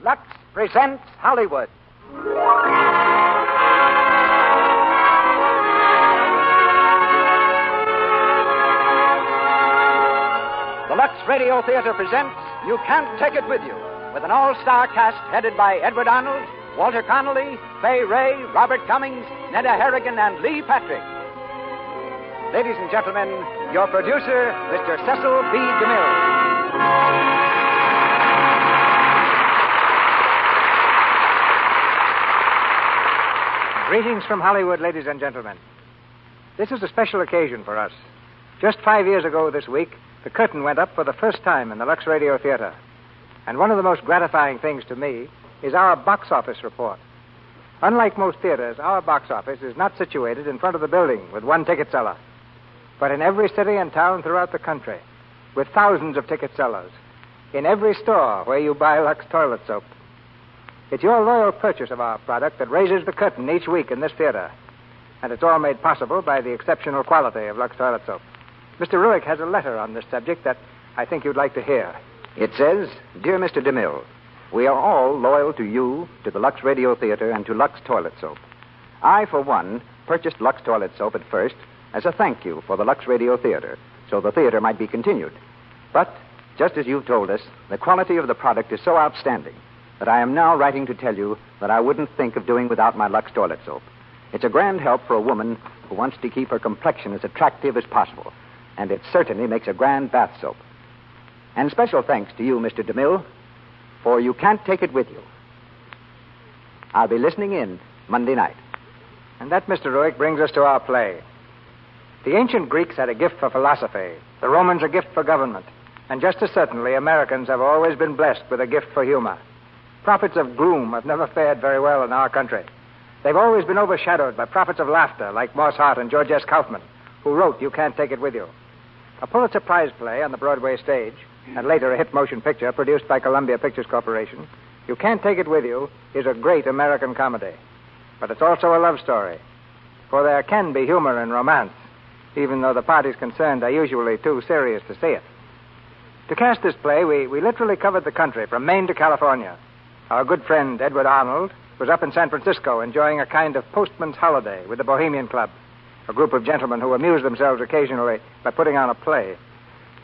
Lux presents Hollywood. The Lux Radio Theater presents You Can't Take It With You, with an all-star cast headed by Edward Arnold, Walter Connolly, Fay Ray, Robert Cummings, Neda Harrigan, and Lee Patrick. Ladies and gentlemen, your producer, Mr. Cecil B. DeMille. Greetings from Hollywood, ladies and gentlemen. This is a special occasion for us. Just 5 years ago this week, the curtain went up for the first time in the Lux Radio Theater. And one of the most gratifying things to me is our box office report. Unlike most theaters, our box office is not situated in front of the building with one ticket seller, but in every city and town throughout the country, with thousands of ticket sellers, in every store where you buy Lux toilet soap. It's your loyal purchase of our product that raises the curtain each week in this theater, and it's all made possible by the exceptional quality of Lux toilet soap. Mr. Ruick has a letter on this subject that I think you'd like to hear. It says, Dear Mr. DeMille, we are all loyal to you, to the Lux Radio Theater, and to Lux toilet soap. I, for one, purchased Lux toilet soap at first as a thank you for the Lux Radio Theater, so the theater might be continued. But, just as you've told us, the quality of the product is so outstanding that I am now writing to tell you that I wouldn't think of doing without my Lux toilet soap. It's a grand help for a woman who wants to keep her complexion as attractive as possible, and it certainly makes a grand bath soap. And special thanks to you, Mr. DeMille, for You Can't Take It With You. I'll be listening in Monday night. And that, Mr. Ruick, brings us to our play. The ancient Greeks had a gift for philosophy, the Romans a gift for government, and just as certainly Americans have always been blessed with a gift for humor. Prophets of gloom have never fared very well in our country. They've always been overshadowed by prophets of laughter like Morse Hart and George S. Kaufman, who wrote You Can't Take It With You. A Pulitzer Prize play on the Broadway stage, and later a hit motion picture produced by Columbia Pictures Corporation, You Can't Take It With You is a great American comedy. But it's also a love story, for there can be humor in romance, even though the parties concerned are usually too serious to see it. To cast this play, we literally covered the country from Maine to California. Our good friend Edward Arnold was up in San Francisco enjoying a kind of postman's holiday with the Bohemian Club, a group of gentlemen who amuse themselves occasionally by putting on a play.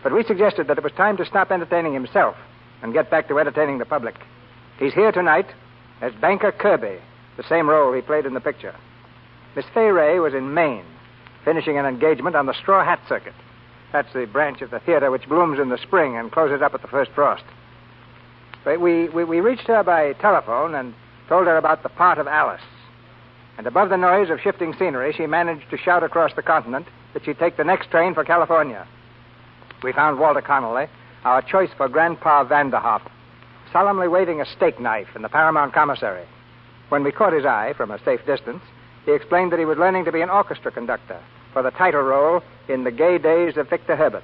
But we suggested that it was time to stop entertaining himself and get back to entertaining the public. He's here tonight as Banker Kirby, the same role he played in the picture. Miss Fay Ray was in Maine, finishing an engagement on the straw hat circuit. That's the branch of the theater which blooms in the spring and closes up at the first frost. But we reached her by telephone and told her about the part of Alice. And above the noise of shifting scenery, she managed to shout across the continent that she'd take the next train for California. We found Walter Connolly, our choice for Grandpa Vanderhoff, solemnly waving a steak knife in the Paramount commissary. When we caught his eye from a safe distance, he explained that he was learning to be an orchestra conductor for the title role in The Gay Days of Victor Herbert.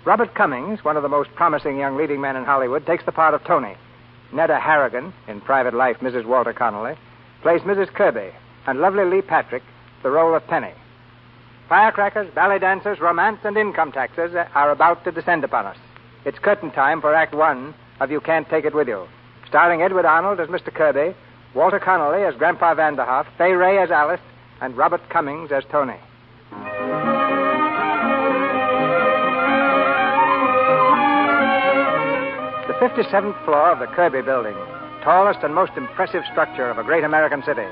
Robert Cummings, one of the most promising young leading men in Hollywood, takes the part of Tony. Neda Harrigan, in Private Life, Mrs. Walter Connolly, plays Mrs. Kirby, and lovely Lee Patrick, the role of Penny. Firecrackers, ballet dancers, romance, and income taxes are about to descend upon us. It's curtain time for Act One of You Can't Take It With You, starring Edward Arnold as Mr. Kirby, Walter Connolly as Grandpa Vanderhoff, Fay Ray as Alice, and Robert Cummings as Tony. The 57th floor of the Kirby Building, tallest and most impressive structure of a great American city.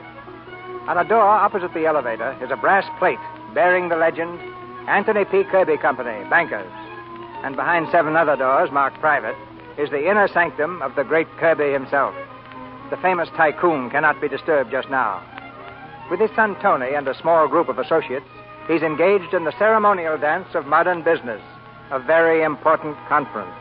On a door opposite the elevator is a brass plate bearing the legend, Anthony P. Kirby Company, Bankers. And behind 7 other doors marked private is the inner sanctum of the great Kirby himself. The famous tycoon cannot be disturbed just now. With his son Tony and a small group of associates, he's engaged in the ceremonial dance of modern business, a very important conference.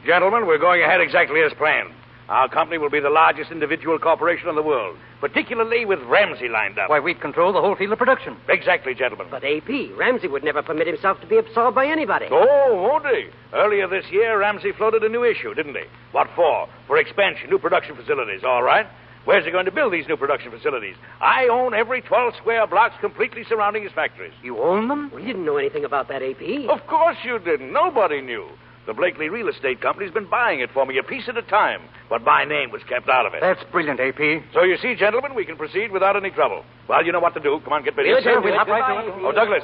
Gentlemen, we're going ahead exactly as planned. Our company will be the largest individual corporation in the world, particularly with Ramsey lined up. Why, we'd control the whole field of production. Exactly, gentlemen. But, AP, Ramsey would never permit himself to be absorbed by anybody. Oh, won't he? Earlier this year, Ramsey floated a new issue, didn't he? What for? For expansion, new production facilities, all right. Where's he going to build these new production facilities? I own every 12 square blocks completely surrounding his factories. You own them? Well, you didn't know anything about that, AP. Of course you didn't. Nobody knew. The Blakely Real Estate Company's been buying it for me a piece at a time, but my name was kept out of it. That's brilliant, AP. So you see, gentlemen, we can proceed without any trouble. Well, you know what to do. Come on, get busy. Yes, sir. We'll hop right to it. Oh, Douglas,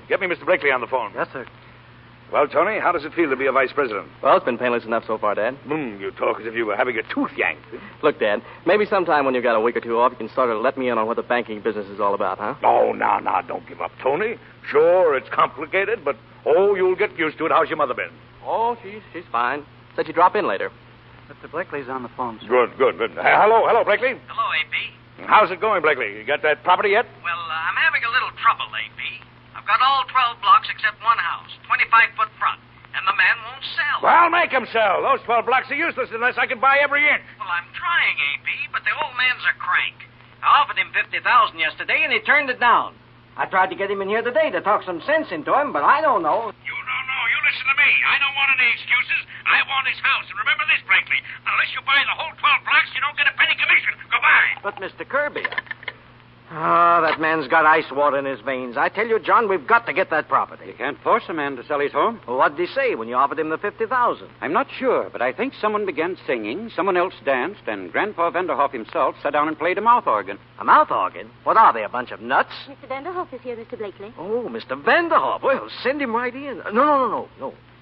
get me Mr. Blakely on the phone. Yes, sir. Well, Tony, how does it feel to be a vice president? Well, it's been painless enough so far, Dad. You talk as if you were having a tooth yanked. Look, Dad, maybe sometime when you've got a week or two off, you can sort of let me in on what the banking business is all about, huh? Oh, now, don't give up, Tony. Sure, it's complicated, but, you'll get used to it. How's your mother been? Oh, she's fine. Said she'd drop in later. Mr. Blakely's on the phone, sir. Good. Hello, Blakely. Hello, AP. How's it going, Blakely? You got that property yet? Well, I'm having a little trouble, AP. I've got all 12 blocks except one house, 25-foot front, and the man won't sell. Well, make him sell. Those 12 blocks are useless unless I can buy every inch. Well, I'm trying, AP, but the old man's a crank. I offered him $50,000 yesterday, and he turned it down. I tried to get him in here today to talk some sense into him, but I don't know. You don't know. You listen to me. I don't want any excuses. I want his house. And remember this, Blakely. Unless you buy the whole 12 blocks, you don't get a penny commission. Goodbye. But, Mr. Kirby... that man's got ice water in his veins. I tell you, John, we've got to get that property. You can't force a man to sell his home. Well, what did he say when you offered him the $50,000? I'm not sure, but I think someone began singing, someone else danced, and Grandpa Vanderhoff himself sat down and played a mouth organ. A mouth organ? What are they, a bunch of nuts? Mr. Vanderhoff is here, Mr. Blakely. Oh, Mr. Vanderhoff. Well, send him right in. No.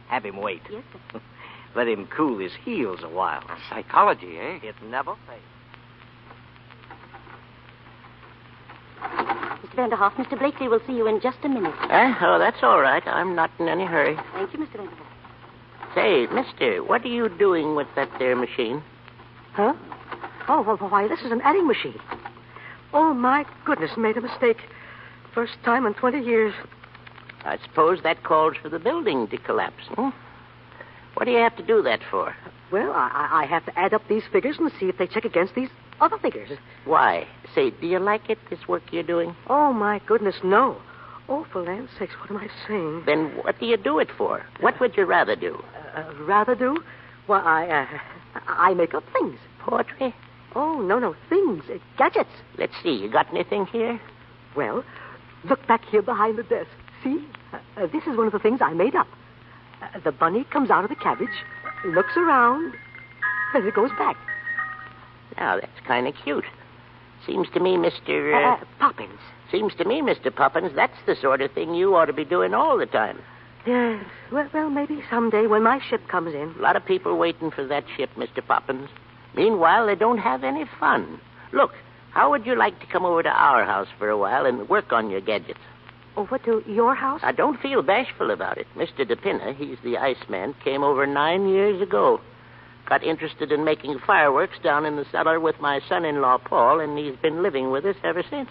Have him wait. Yes, sir. Let him cool his heels a while. Psychology, eh? It never fails. Mr. Vanderhoff, Mr. Blakely will see you in just a minute. That's all right. I'm not in any hurry. Thank you, Mr. Vanderhoff. Say, mister, what are you doing with that there machine? Huh? Oh, why, this is an adding machine. Oh, my goodness, made a mistake. First time in 20 years. I suppose that calls for the building to collapse, hmm? What do you have to do that for? Well, I have to add up these figures and see if they check against these other figures. Why? Say, do you like it, this work you're doing? Oh, my goodness, no. Oh, for land's sakes, what am I saying? Then what do you do it for? What would you rather do? Rather do? Well, I make up things. Poetry? Oh, no, things. Gadgets. Let's see, you got anything here? Well, look back here behind the desk. See? This is one of the things I made up. The bunny comes out of the cabbage, looks around, then it goes back. Now, that's kind of cute. Seems to me, Mr. Poppins. Seems to me, Mr. Poppins, that's the sort of thing you ought to be doing all the time. Yes. Well, maybe someday when my ship comes in. A lot of people waiting for that ship, Mr. Poppins. Meanwhile, they don't have any fun. Look, how would you like to come over to our house for a while and work on your gadgets? Over to your house? Now, don't feel bashful about it. Mr. DePinna, he's the Iceman, came over 9 years ago. Got interested in making fireworks down in the cellar with my son-in-law, Paul, and he's been living with us ever since.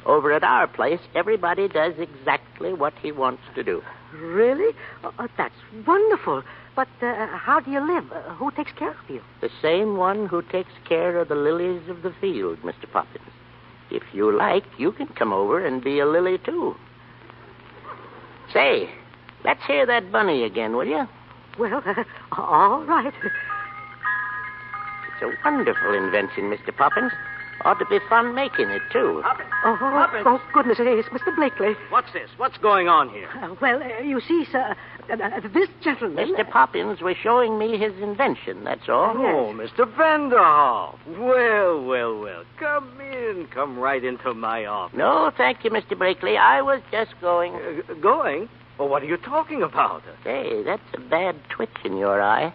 Over at our place, everybody does exactly what he wants to do. Really? That's wonderful. But how do you live? Who takes care of you? The same one who takes care of the lilies of the field, Mr. Poppins. If you like, you can come over and be a lily, too. Say, let's hear that bunny again, will you? Well, all right. It's a wonderful invention, Mr. Poppins. Ought to be fun making it, too. Poppins. Oh, goodness, it's Mr. Blakely. What's this? What's going on here? Well, you see, sir, this gentleman... Mr. Poppins was showing me his invention, that's all. Oh, Mr. Vanderhoff. Well. Come in. Come right into my office. No, thank you, Mr. Blakely. I was just going... Going? Well, what are you talking about? Say, that's a bad twitch in your eye.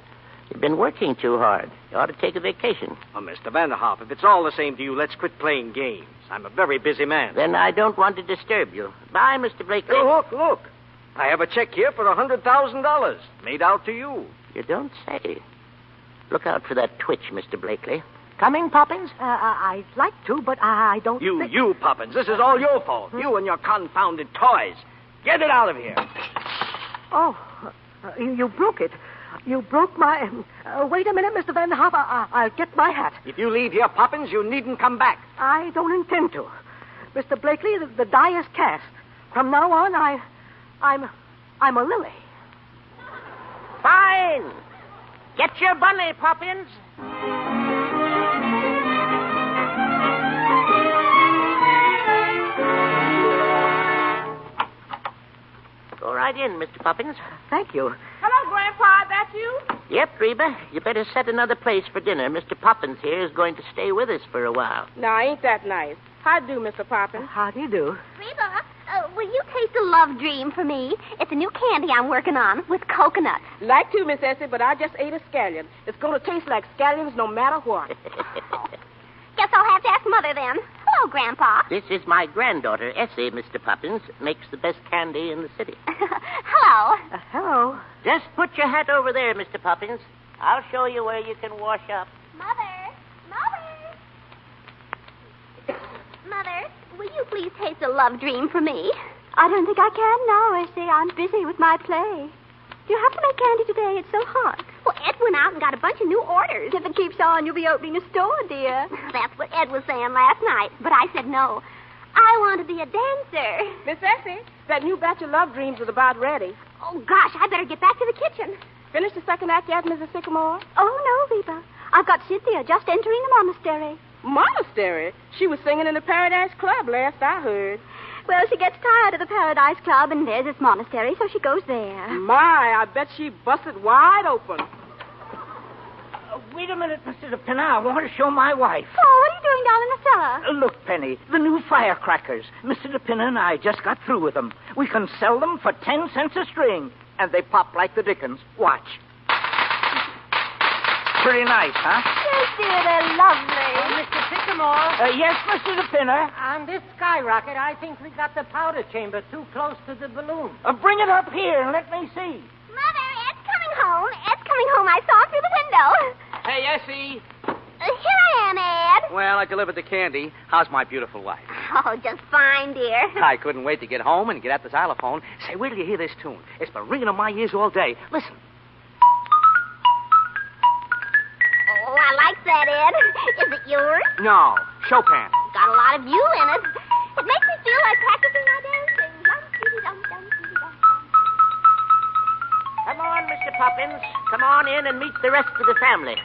You've been working too hard. You ought to take a vacation. Oh, Mr. Vanderhoff, if it's all the same to you, let's quit playing games. I'm a very busy man. Then I don't want to disturb you. Bye, Mr. Blakely. Look. I have a check here for $100,000 made out to you. You don't say. Look out for that twitch, Mr. Blakely. Coming, Poppins? I'd like to, but I don't think... You, Poppins, this is all your fault. You and your confounded toys. Get it out of here. Oh, you broke it. You broke my... wait a minute, Mr. Vanderhoff. I'll get my hat. If you leave here, Poppins, you needn't come back. I don't intend to. Mr. Blakely, the die is cast. From now on, I'm a lily. Fine. Get your bunny, Poppins. Go right in, Mr. Poppins. Thank you. Hello, Gramp. Yep, Reba. You better set another place for dinner. Mr. Poppins here is going to stay with us for a while. Now, ain't that nice? How do, Mr. Poppins? How do you do? Reba, will you taste a love dream for me? It's a new candy I'm working on with coconut. Like to, Miss Essie, but I just ate a scallion. It's going to taste like scallions no matter what. Guess I'll have to ask Mother then. Hello, Grandpa. This is my granddaughter, Essie, Mr. Poppins. Makes the best candy in the city. Hello. Hello. Just put your hat over there, Mr. Poppins. I'll show you where you can wash up. Mother, will you please taste a love dream for me? I don't think I can now, Essie. I'm busy with my play. Do you have to make candy today? It's so hot. Well, Ed went out and got a bunch of new orders. If it keeps on, you'll be opening a store, dear. That's what Ed was saying last night, but I said no. I want to be a dancer. Miss Essie, that new batch of love dreams is about ready. Oh, gosh, I better get back to the kitchen. Finish the second act yet, Mrs. Sycamore? Oh, no, Reba. I've got Cynthia just entering the monastery. Monastery? She was singing in the Paradise Club last I heard. Well, she gets tired of the Paradise Club, and there's this monastery, so she goes there. My, I bet she busted wide open. Wait a minute, Mr. DePinna. I want to show my wife. Oh, what are you doing down in the cellar? Look, Penny, the new firecrackers. Mr. DePinna and I just got through with them. We can sell them for 10 cents a string, and they pop like the dickens. Watch. Pretty nice, huh? Yes, dear, they're lovely. Mr. Sycamore? Yes, Mr. DePinna? On this skyrocket, I think we got the powder chamber too close to the balloon. Bring it up here and let me see. Mother, Ed's coming home. Ed's coming home. I saw him through the window. Hey, Essie. Here I am, Ed. Well, I delivered the candy. How's my beautiful wife? Oh, just fine, dear. I couldn't wait to get home and get at the xylophone. Say, wait till you hear this tune. It's been ringing in my ears all day. Listen. Oh, I like that, Ed. Is it yours? No, Chopin. Got a lot of you in it. It makes me feel like practicing my dancing. Dum-dee-dum-dum-dee-dum-dum. Come on, Mr. Poppins. Come on in and meet the rest of the family.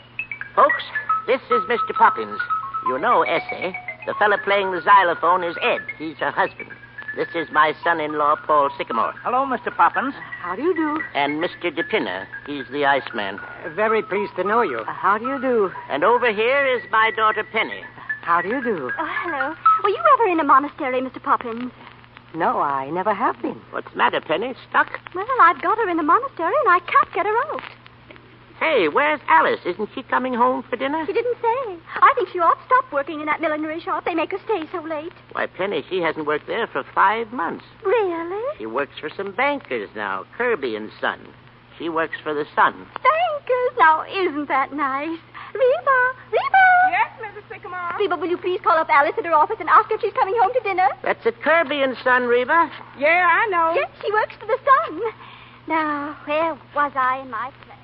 Folks, this is Mr. Poppins. You know Essie. The fella playing the xylophone is Ed. He's her husband. This is my son-in-law, Paul Sycamore. Hello, Mr. Poppins. How do you do? And Mr. DePinna. He's the Iceman. Very pleased to know you. How do you do? And over here is my daughter, Penny. How do you do? Oh, hello. Were you ever in a monastery, Mr. Poppins? No, I never have been. What's the matter, Penny? Stuck? Well, I've got her in a monastery, and I can't get her out. Hey, where's Alice? Isn't she coming home for dinner? She didn't say. I think she ought to stop working in that millinery shop. They make her stay so late. Why, Penny, she hasn't worked there for 5 months. Really? She works for some bankers now, Kirby and Son. She works for the Sun. Bankers? Now, isn't that nice? Reba! Reba! Yes, Mrs. Sycamore? Reba, will you please call up Alice at her office and ask her if she's coming home to dinner? That's at Kirby and Son, Reba. Yeah, I know. Yes, she works for the Sun. Now, where was I in my play?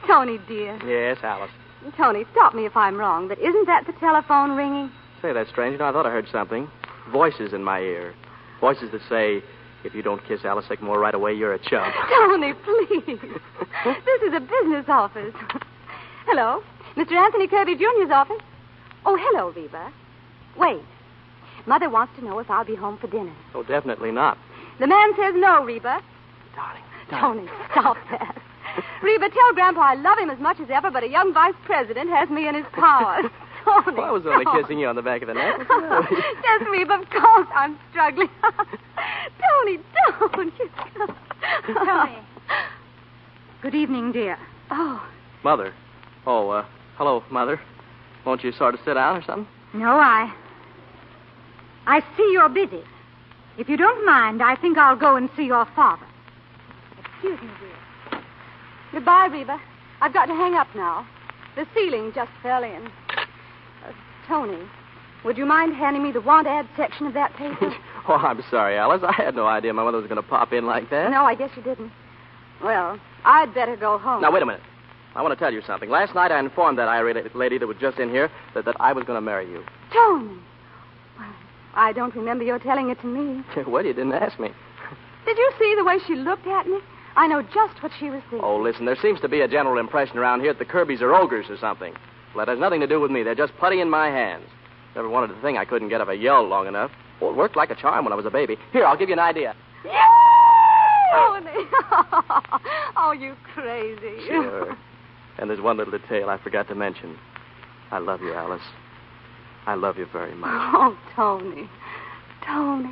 Tony, dear. Yes, Alice. Tony, stop me if I'm wrong, but isn't that the telephone ringing? Say, that's strange. You know, I thought I heard something. Voices in my ear. Voices that say, if you don't kiss Alice Sycamore right away, you're a chump. Tony, please. This is a business office. Hello? Mr. Anthony Kirby Jr.'s office? Oh, hello, Reba. Wait. Mother wants to know if I'll be home for dinner. Oh, definitely not. The man says no, Reba. Darling. Tony, stop that. Reba, tell Grandpa I love him as much as ever, but a young vice president has me in his power. Tony, Well, I was only don't. kissing you on the back of the neck. Yes, Reba, of course I'm struggling. Tony, don't. Tony. Good evening, dear. Oh. Mother. Oh, hello, Mother. Won't you sort of sit down or something? No, I see you're busy. If you don't mind, I think I'll go and see your father. Excuse me, dear. Goodbye, Reba. I've got to hang up now. The ceiling just fell in. Tony, would you mind handing me the want ad section of that paper? Oh, I'm sorry, Alice. I had no idea my mother was going to pop in like that. No, I guess you didn't. Well, I'd better go home. Now, wait a minute. I want to tell you something. last night I informed that irate lady that was just in here that I was going to marry you. Tony. Well, I don't remember your telling it to me. Well, you didn't ask me. Did you see the way she looked at me? I know just what she was thinking. Oh, listen, there seems to be a general impression around here that the Kirbys are ogres or something. Well, that has nothing to do with me. They're just putty in my hands. Never wanted to think I couldn't get up a yell long enough. Well, it worked like a charm when I was a baby. Here, I'll give you an idea. Tony. Oh, you crazy. Sure. And there's one little detail I forgot to mention. I love you, Alice. I love you very much. Oh, Tony. Tony.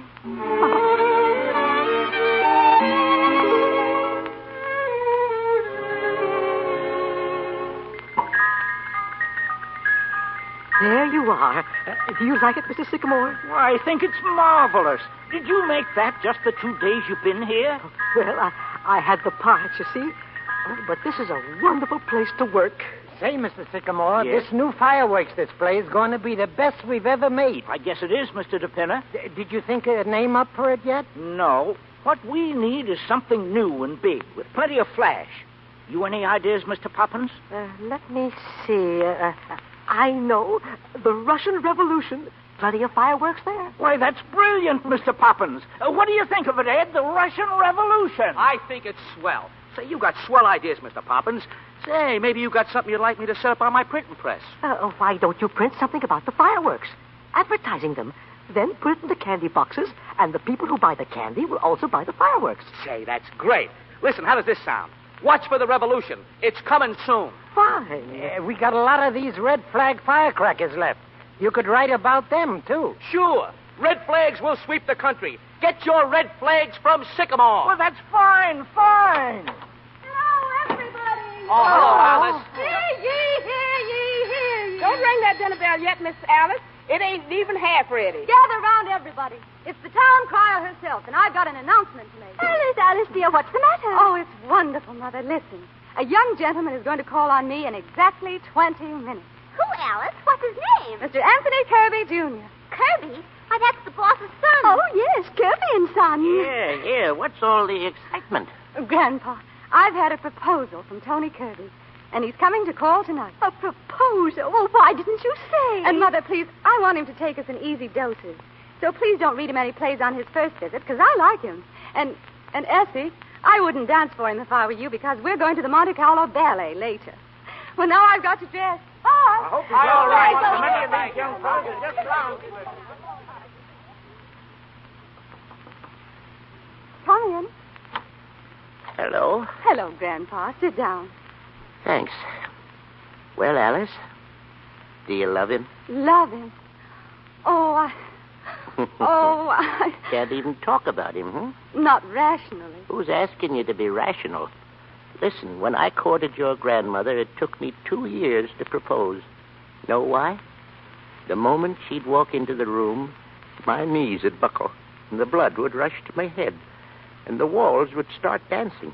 There you are. Do you like it, Mr. Sycamore? Why, I think it's marvelous. Did you make that just the 2 days you've been here? Well, I had the parts, you see. Oh, but this is a wonderful place to work. Say, Mr. Sycamore, Yes? this new fireworks display is going to be the best we've ever made. I guess it is, Mr. DePinner. Did you think of a name up for it yet? No. What we need is something new and big, with plenty of flash. You any ideas, Mr. Poppins? Let me see. I know. The Russian Revolution. Plenty of fireworks there. Why, that's brilliant, Mr. Poppins. What do you think of it, Ed? The Russian Revolution. I think it's swell. Say, you got swell ideas, Mr. Poppins. Say, maybe you got something you'd like me to set up on my printing press. Why don't you print something about the fireworks? Advertising them. Then put it in the candy boxes, and the people who buy the candy will also buy the fireworks. Say, that's great. Listen, how does this sound? Watch for the revolution. It's coming soon. Fine. We got a lot of these red flag firecrackers left. You could write about them, too. Sure. Red flags will sweep the country. Get your red flags from Sycamore. Well, that's fine, fine. Hello, everybody. Oh, hello, Alice. Hear ye, hear ye, hear ye. Don't ring that dinner bell yet, Miss Alice. It ain't even half ready. Gather round, everybody. It's the town crier herself, and I've got an announcement to make. Alice, dear, what's the matter? Oh, it's wonderful, Mother. Listen. A young gentleman is going to call on me in exactly 20 minutes. Who, Alice? What's his name? Mr. Anthony Kirby, Jr. Kirby? Why, that's the boss's son. Oh, yes, Kirby and Son. Yeah, what's all the excitement? Grandpa, I've had a proposal from Tony Kirby, and he's coming to call tonight. A proposal? Well, why didn't you say? And, Mother, please, I want him to take us in easy doses. So please don't read him any plays on his first visit, because I like him. And Essie, I wouldn't dance for him if I were you, because we're going to the Monte Carlo Ballet later. Well, now I've got to dress. Bye. I hope he's all right. So many of these young folks are just around. Come in. Hello. Hello, Grandpa. Sit down. Thanks. Well, Alice, do you love him? Love him. Oh, I Can't even talk about him, huh? Not rationally. Who's asking you to be rational? Listen, when I courted your grandmother, it took me 2 years to propose. Know why? The moment she'd walk into the room, my knees would buckle, and the blood would rush to my head, and the walls would start dancing.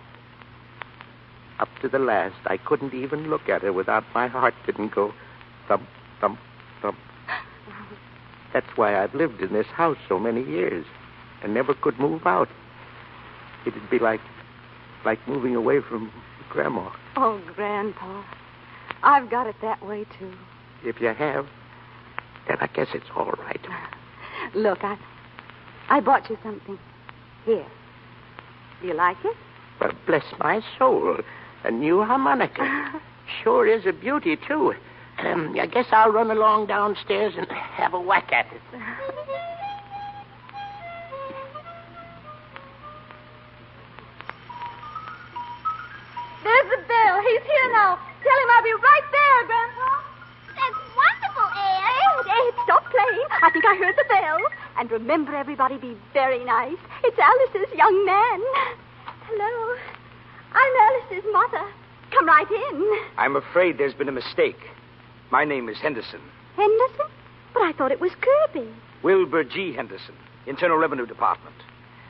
Up to the last, I couldn't even look at her without my heart didn't go thump, thump, thump. That's why I've lived in this house so many years and never could move out. It'd be like moving away from Grandma. Oh, Grandpa, I've got it that way, too. If you have, then I guess it's all right. Look, I bought you something. Here. Do you like it? Well, bless my soul. A new harmonica. Sure is a beauty, too. I guess I'll run along downstairs and have a whack at it. There's the bell. He's here now. Tell him I'll be right there, Grandpa. That's wonderful, Ed, stop playing. I think I heard the bell. And remember, everybody, be very nice. It's Alice's young man. Hello. I'm Alice's mother. Come right in. I'm afraid there's been a mistake. My name is Henderson. Henderson? But I thought it was Kirby. Wilbur G. Henderson, Internal Revenue Department.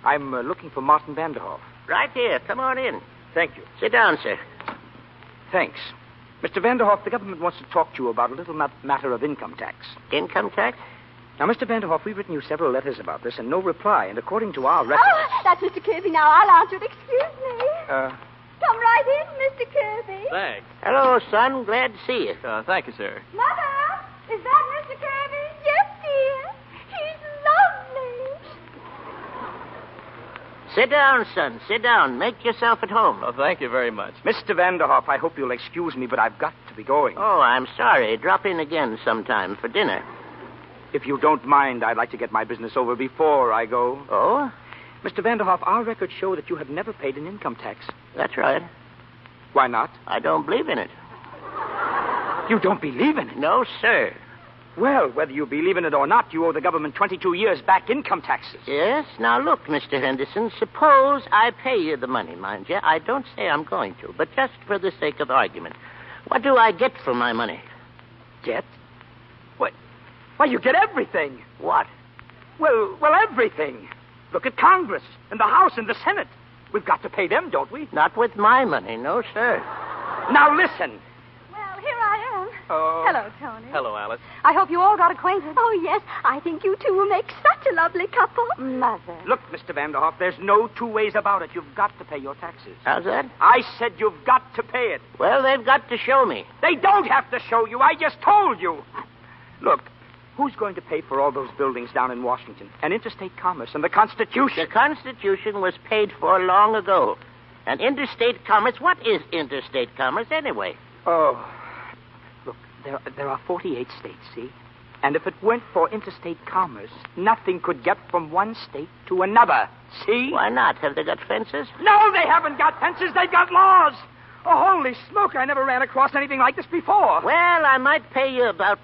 I'm looking for Martin Vanderhoff. Right here. Come on in. Thank you. Sit down, sir. Thanks. Mr. Vanderhoff, the government wants to talk to you about a little matter of income tax. Income tax? Now, Mr. Vanderhoff, we've written you several letters about this and no reply. And according to our records... Oh, that's Mr. Kirby now. I'll answer it. Excuse me. Come right in, Mr. Kirby. Thanks. Hello, son. Glad to see you. Thank you, sir. Mother, is that Mr. Kirby? Yes, dear. He's lovely. Sit down, son. Sit down. Make yourself at home. Oh, thank you very much. Mr. Vanderhoff, I hope you'll excuse me, but I've got to be going. Oh, I'm sorry. Drop in again sometime for dinner. If you don't mind, I'd like to get my business over before I go. Oh? Mr. Vanderhoff, our records show that you have never paid an income tax. That's right. Why not? I don't believe in it. You don't believe in it? No, sir. Well, whether you believe in it or not, you owe the government 22 years back income taxes. Yes? Now, look, Mr. Henderson, suppose I pay you the money, mind you. I don't say I'm going to, but just for the sake of argument. What do I get for my money? Get? What? Why, you get everything. What? Well, everything. Look at Congress and the House and the Senate. We've got to pay them, don't we? Not with my money, no, sir. Now, listen. Well, here I am. Oh. Hello, Tony. Hello, Alice. I hope you all got acquainted. Oh, yes. I think you two will make such a lovely couple. Mother. Look, Mr. Vanderhoff, there's no two ways about it. You've got to pay your taxes. How's that? I said you've got to pay it. Well, they've got to show me. They don't have to show you. I just told you. Look, who's going to pay for all those buildings down in Washington? And interstate commerce and the Constitution. The Constitution was paid for long ago. And interstate commerce, what is interstate commerce anyway? Oh, look, there are 48 states, see? And if it weren't for interstate commerce, nothing could get from one state to another, see? Why not? Have they got fences? No, they haven't got fences. They've got laws. Oh, holy smoke, I never ran across anything like this before. Well, I might pay you about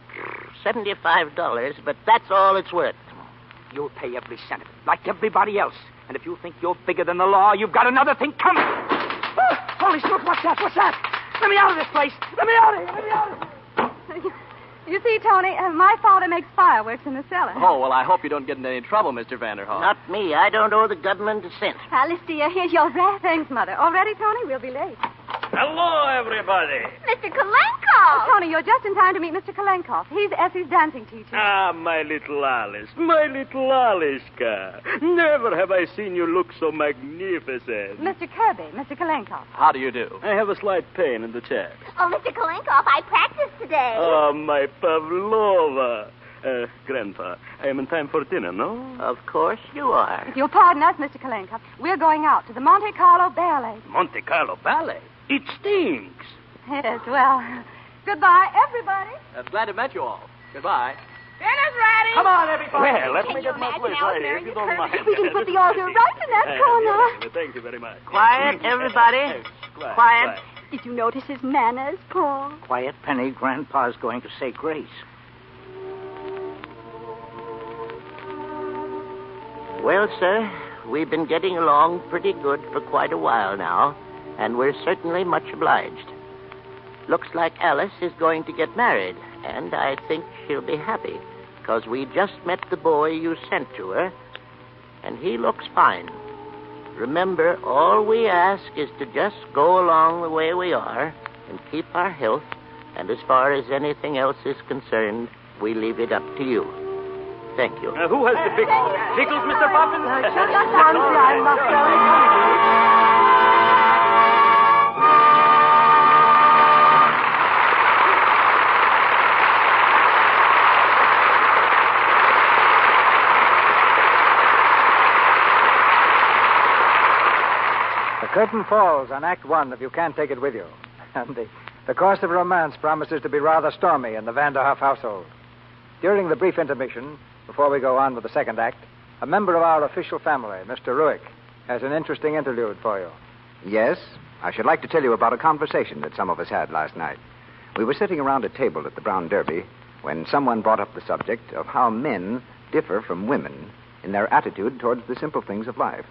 $75, but that's all it's worth. You'll pay every cent of it, like everybody else. And if you think you're bigger than the law, you've got another thing coming. Oh, holy smoke, what's that? What's that? Let me out of this place. Let me out of here. Let me out of here. You see, Tony, my father makes fireworks in the cellar. Oh, well, I hope you don't get into any trouble, Mr. Vanderhoff. Not me. I don't owe the government a cent. Alice, dear, here's your wrap. Thanks, Mother. All ready, Tony? We'll be late. Hello, everybody. Mr. Kalenko! Tony, you're just in time to meet Mr. Kalenkoff. He's Essie's dancing teacher. Ah, my little Alice, my little Aliska. Never have I seen you look so magnificent. Mr. Kirby, Mr. Kalenkoff. How do you do? I have a slight pain in the chest. Oh, Mr. Kalenkoff, I practiced today. Oh, my Pavlova. Grandpa, I am in time for dinner, no? Of course you are. If you'll pardon us, Mr. Kalenkoff, we're going out to the Monte Carlo Ballet. Monte Carlo Ballet? It stinks. Yes, well, goodbye, everybody. Glad to meet you all. Goodbye. Dinner's ready. Come on, everybody. Well, let me get my place right here, if you don't mind. We can put the altar right in that corner. Thank you very much. Quiet, everybody. Quiet. Did you notice his manners, Paul? Quiet, Penny. Grandpa's going to say grace. Well, sir, we've been getting along pretty good for quite a while now, and we're certainly much obliged. Looks like Alice is going to get married, and I think she'll be happy, because we just met the boy you sent to her, and he looks fine. Remember, all we ask is to just go along the way we are and keep our health, and as far as anything else is concerned, we leave it up to you. Thank you. Who has the big pickles, Mr. Poppins? The curtain falls on Act One of You Can't Take It With You. And the course of romance promises to be rather stormy in the Vanderhoff household. During the brief intermission, before we go on with the second act, a member of our official family, Mr. Ruick, has an interesting interlude for you. Yes, I should like to tell you about a conversation that some of us had last night. We were sitting around a table at the Brown Derby when someone brought up the subject of how men differ from women in their attitude towards the simple things of life.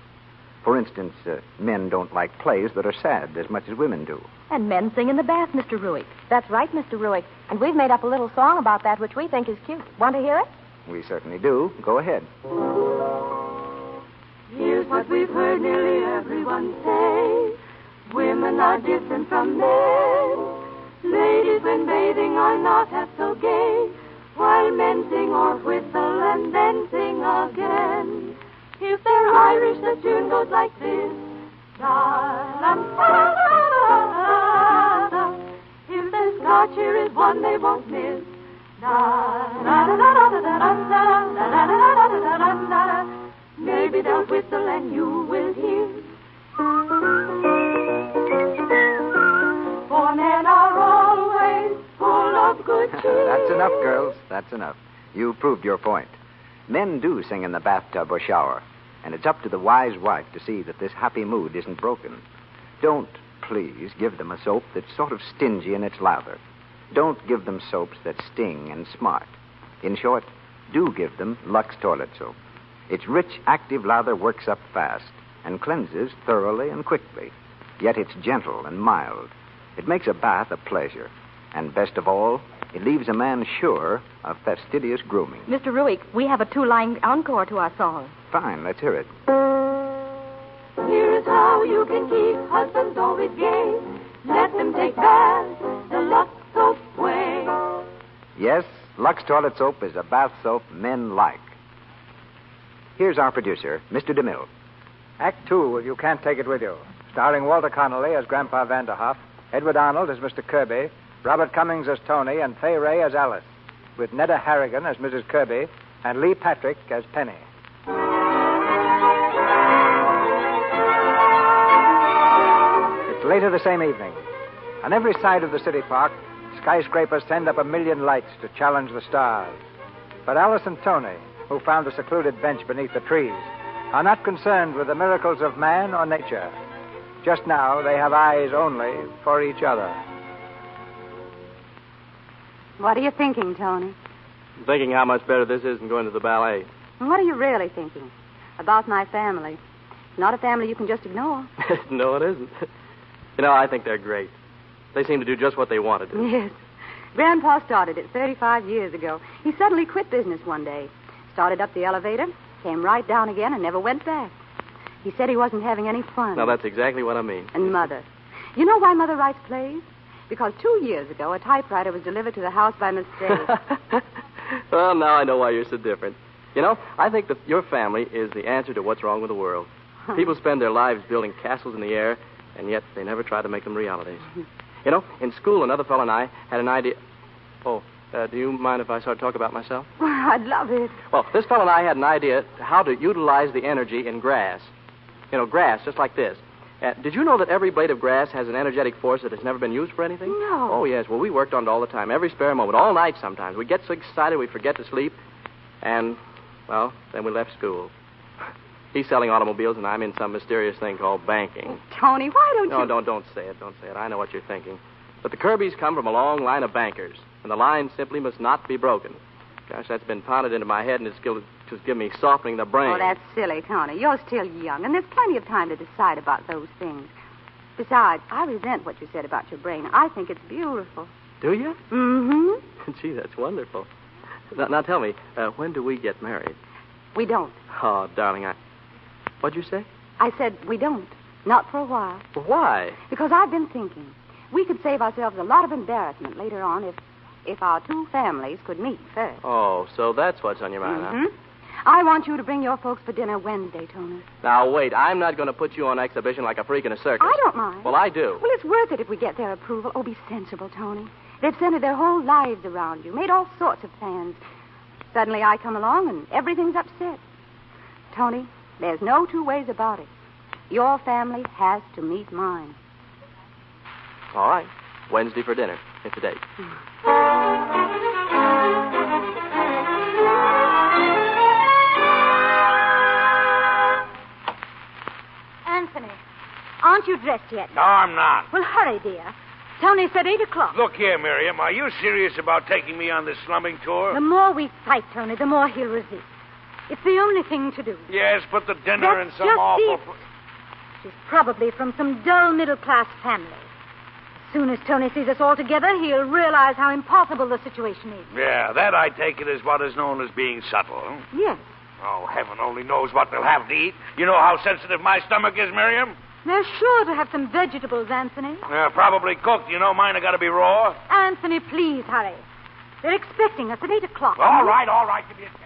For instance, men don't like plays that are sad as much as women do. And men sing in the bath, Mr. Ruick. That's right, Mr. Ruick. And we've made up a little song about that which we think is cute. Want to hear it? We certainly do. Go ahead. Here's what we've heard nearly everyone say. Women are different from men. Ladies when bathing are not half so gay, while men sing or whistle and then sing again. If they're Irish, the tune goes like this. If they're Scotch, here is one they won't miss. Maybe they'll whistle and you will hear. For men are always full of good cheer. That's enough, girls. That's enough. You proved your point. Men do sing in the bathtub or shower. And it's up to the wise wife to see that this happy mood isn't broken. Don't, please, give them a soap that's sort of stingy in its lather. Don't give them soaps that sting and smart. In short, do give them Lux toilet soap. Its rich, active lather works up fast and cleanses thoroughly and quickly. Yet it's gentle and mild. It makes a bath a pleasure. And best of all, it leaves a man sure of fastidious grooming. Mr. Ruick, we have a two-line encore to our song. Fine, let's hear it. Here is how you can keep husbands always gay. Let them take baths the Lux soap way. Yes, Lux toilet soap is a bath soap men like. Here's our producer, Mr. DeMille. Act 2 of You Can't Take It With You, starring Walter Connolly as Grandpa Vanderhoff, Edward Arnold as Mr. Kirby, Robert Cummings as Tony, and Fay Ray as Alice, with Netta Harrigan as Mrs. Kirby and Lee Patrick as Penny. It's later the same evening. On every side of the city park, skyscrapers send up 1,000,000 lights to challenge the stars. But Alice and Tony, who found a secluded bench beneath the trees, are not concerned with the miracles of man or nature. Just now, they have eyes only for each other. What are you thinking, Tony? I'm thinking how much better this is than going to the ballet. And what are you really thinking? About my family. Not a family you can just ignore. No, it isn't. You know, I think they're great. They seem to do just what they want to do. Yes. Grandpa started it 35 years ago. He suddenly quit business one day. Started up the elevator, came right down again, and never went back. He said he wasn't having any fun. Now, that's exactly what I mean. And Mother. You know why Mother writes plays? Because 2 years ago, a typewriter was delivered to the house by mistake. Well, now I know why you're so different. You know, I think that your family is the answer to what's wrong with the world. People spend their lives building castles in the air, and yet they never try to make them realities. You know, in school, another fellow and I had an idea. Oh, do you mind if I start talking about myself? I'd love it. Well, this fellow and I had an idea how to utilize the energy in grass. You know, grass, just like this. Did you know that every blade of grass has an energetic force that has never been used for anything? No. Oh, yes. Well, we worked on it all the time, every spare moment, all night sometimes. We get so excited we forget to sleep. And, well, then we left school. He's selling automobiles, and I'm in some mysterious thing called banking. Tony, why don't you... No, don't say it. Don't say it. I know what you're thinking. But the Kirbys come from a long line of bankers, and the line simply must not be broken. Gosh, that's been pounded into my head, and it's just given me softening the brain. Oh, that's silly, Tony. You're still young, and there's plenty of time to decide about those things. Besides, I resent what you said about your brain. I think it's beautiful. Do you? Mm-hmm. Gee, that's wonderful. Now tell me, when do we get married? We don't. Oh, darling, What'd you say? I said we don't. Not for a while. Why? Because I've been thinking. We could save ourselves a lot of embarrassment later on if our two families could meet first. Oh, so that's what's on your mind, huh? I want you to bring your folks for dinner Wednesday, Tony. Now, wait. I'm not going to put you on exhibition like a freak in a circus. I don't mind. Well, I do. Well, it's worth it if we get their approval. Oh, be sensible, Tony. They've centered their whole lives around you, made all sorts of plans. Suddenly I come along and everything's upset. Tony, there's no two ways about it. Your family has to meet mine. All right. Wednesday for dinner. It's a date. Anthony, aren't you dressed yet? No, I'm not. Well, hurry, dear. Tony said 8 o'clock. Look here, Miriam. Are you serious about taking me on this slumming tour? The more we fight, Tony, the more he'll resist. It's the only thing to do. Yes, but the dinner and some awful... She's probably from some dull middle-class family. As soon as Tony sees us all together, he'll realize how impossible the situation is. Yeah, that I take it is what is known as being subtle. Huh? Yes. Oh, heaven only knows what they'll have to eat. You know how sensitive my stomach is, Miriam? They're sure to have some vegetables, Anthony. Probably cooked. You know, mine have got to be raw. Anthony, please hurry. They're expecting us at 8 o'clock. All right. Give me a chance.